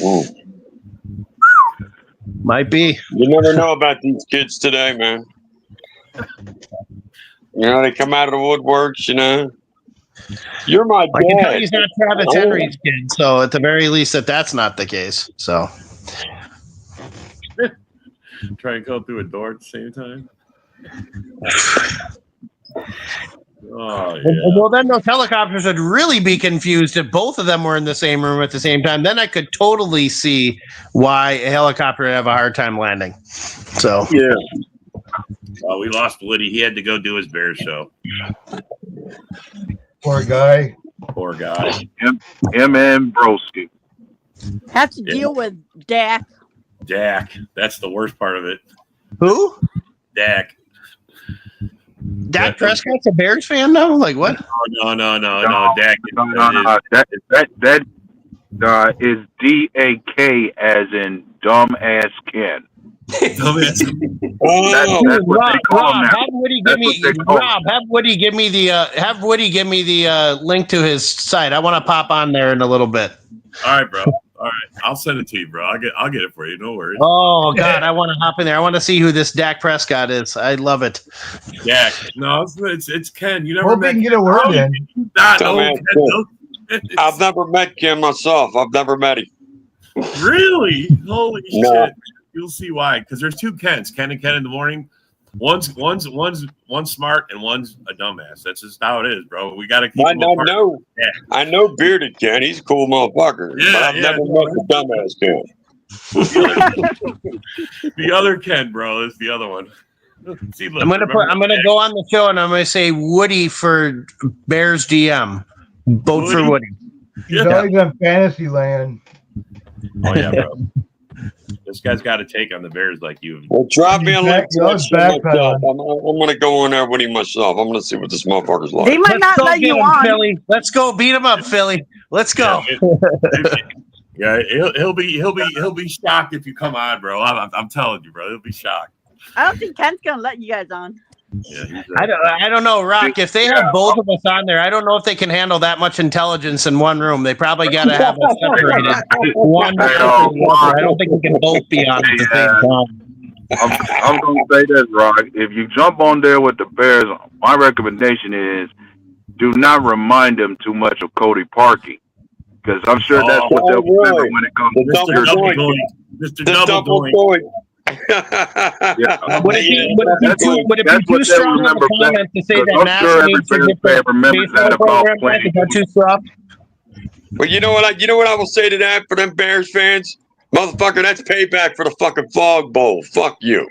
Ooh. Might be. You never know about these kids today, man. They come out of the woodworks, You're my dad. I can tell he's not Travis Henry's kid, so at the very least that's not the case. So try and go through a door at the same time. Oh yeah. Well, then those helicopters would really be confused if both of them were in the same room at the same time. Then I could totally see why a helicopter would have a hard time landing. So yeah. We lost Woody. He had to go do his bear show. Poor guy. Poor guy. M.M. Broski. Have to deal with Dak. Dak. That's the worst part of it. Who? Dak. Dak Prescott's a Bears fan now? Like what? No. Dak. That is D-A-K as in dumb ass Ken. That's what they call him now. Have Woody give me the link to his site. I want to pop on there in a little bit. All right, bro. All right, I'll send it to you, bro. I'll get it for you. No worries. Oh God, I want to hop in there. I want to see who this Dak Prescott is. I love it. Dak. No, it's Ken. You never Hope met he can get a word in. I've never met Ken myself. I've never met him. Really? Holy shit! You'll see why. Because there's two Kens, Ken and Ken in the morning. One's smart and one's a dumbass. That's just how it is, bro. We got to keep. I know bearded Ken. He's a cool motherfucker. Yeah, but I've never met the dumbass Ken. The other Ken, bro, is the other one. See, look, I'm gonna go on the show and I'm gonna say Woody for Bears GM. Vote for Woody. He's always on Fantasyland. Oh yeah, bro. This guy's got a take on the Bears like you. Well, drop me a link to that shit myself. I'm going to go on there with him myself. I'm going to see what this motherfucker's like. They might not let you on. Philly. Let's go beat him up, Philly. Let's go. Yeah, he'll be shocked if you come on, bro. I'm telling you, bro. He'll be shocked. I don't think Ken's gonna let you guys on. Yeah, I don't know, Rock. If they have both of us on there, I don't know if they can handle that much intelligence in one room. They probably got to have us separated. I don't think we can both be on at the same time. I'm going to say this, Rock. If you jump on there with the Bears, my recommendation is do not remind them too much of Cody Parkey. Because I'm sure that's what they'll remember when it comes to Mr. Double Doink. Would it be too strong of a comment to say that NASA needs a different baseball program? Is that too soft? Well, you know what I will say to that for them Bears fans? Motherfucker, that's payback for the fucking Fog Bowl. Fuck you.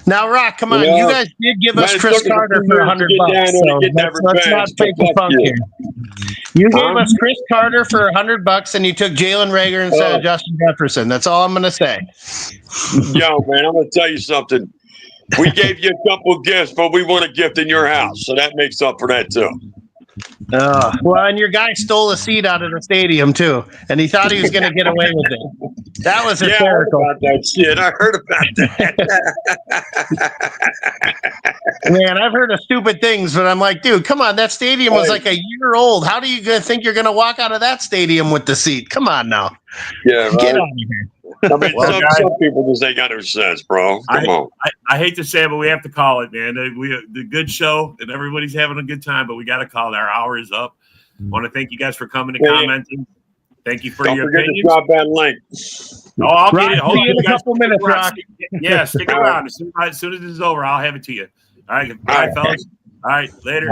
Now, Rock, come on. You guys did give us Chris Carter for $100. So let's not fake the funk here. You gave us Chris Carter for $100, and you took Jalen Reagor instead of Justin Jefferson. That's all I'm going to say. Yo, man, I'm going to tell you something. We gave you a couple gifts, but we want a gift in your house, so that makes up for that too. Well, and your guy stole a seat out of the stadium too, and he thought he was going to get away with it. That was hysterical. I heard about that shit. I heard about that. Man, I've heard of stupid things, but I'm like, dude, come on. That stadium was like a year old. How do you think you're going to walk out of that stadium with the seat? Come on now. Yeah, right. Get out of here. I mean, some people just ain't got no sense, bro. Come on. I hate to say it, but we have to call it, man. The good show, and everybody's having a good time, but we got to call it. Our hour is up. I want to thank you guys for coming and commenting. Thank you for your opinions. Don't forget to drop that link. Oh, I'll get it. Hold on, in a couple minutes, Rock. Yeah, stick around. As soon as this is over, I'll have it to you. All right, fellas. All right, later.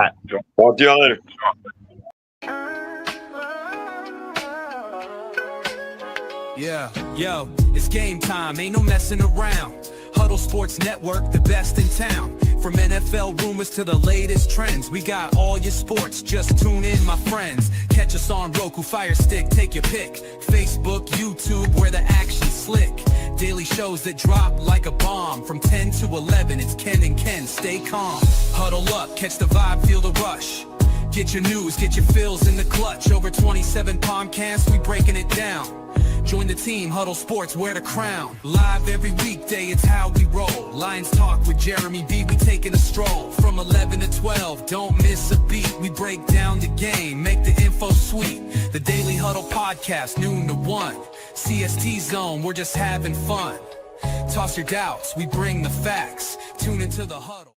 Talk to y'all later. Yeah, yo, it's game time, ain't no messing around. Huddle Sports Network, the best in town. From NFL rumors to the latest trends, we got all your sports, just tune in, my friends. Catch us on Roku, Fire Stick, take your pick. Facebook, YouTube, where the action's slick. Daily shows that drop like a bomb. From 10 to 11, it's Ken and Ken, stay calm. Huddle up, catch the vibe, feel the rush. Get your news, get your fills in the clutch. Over 27 podcasts, we breaking it down. Join the team, Huddle Sports, wear the crown. Live every weekday, it's how we roll. Lions Talk with Jeremy B, we taking a stroll. From 11 to 12, don't miss a beat. We break down the game, make the info sweet. The Daily Huddle Podcast, noon to 1. CST Zone, we're just having fun. Toss your doubts, we bring the facts. Tune into the Huddle.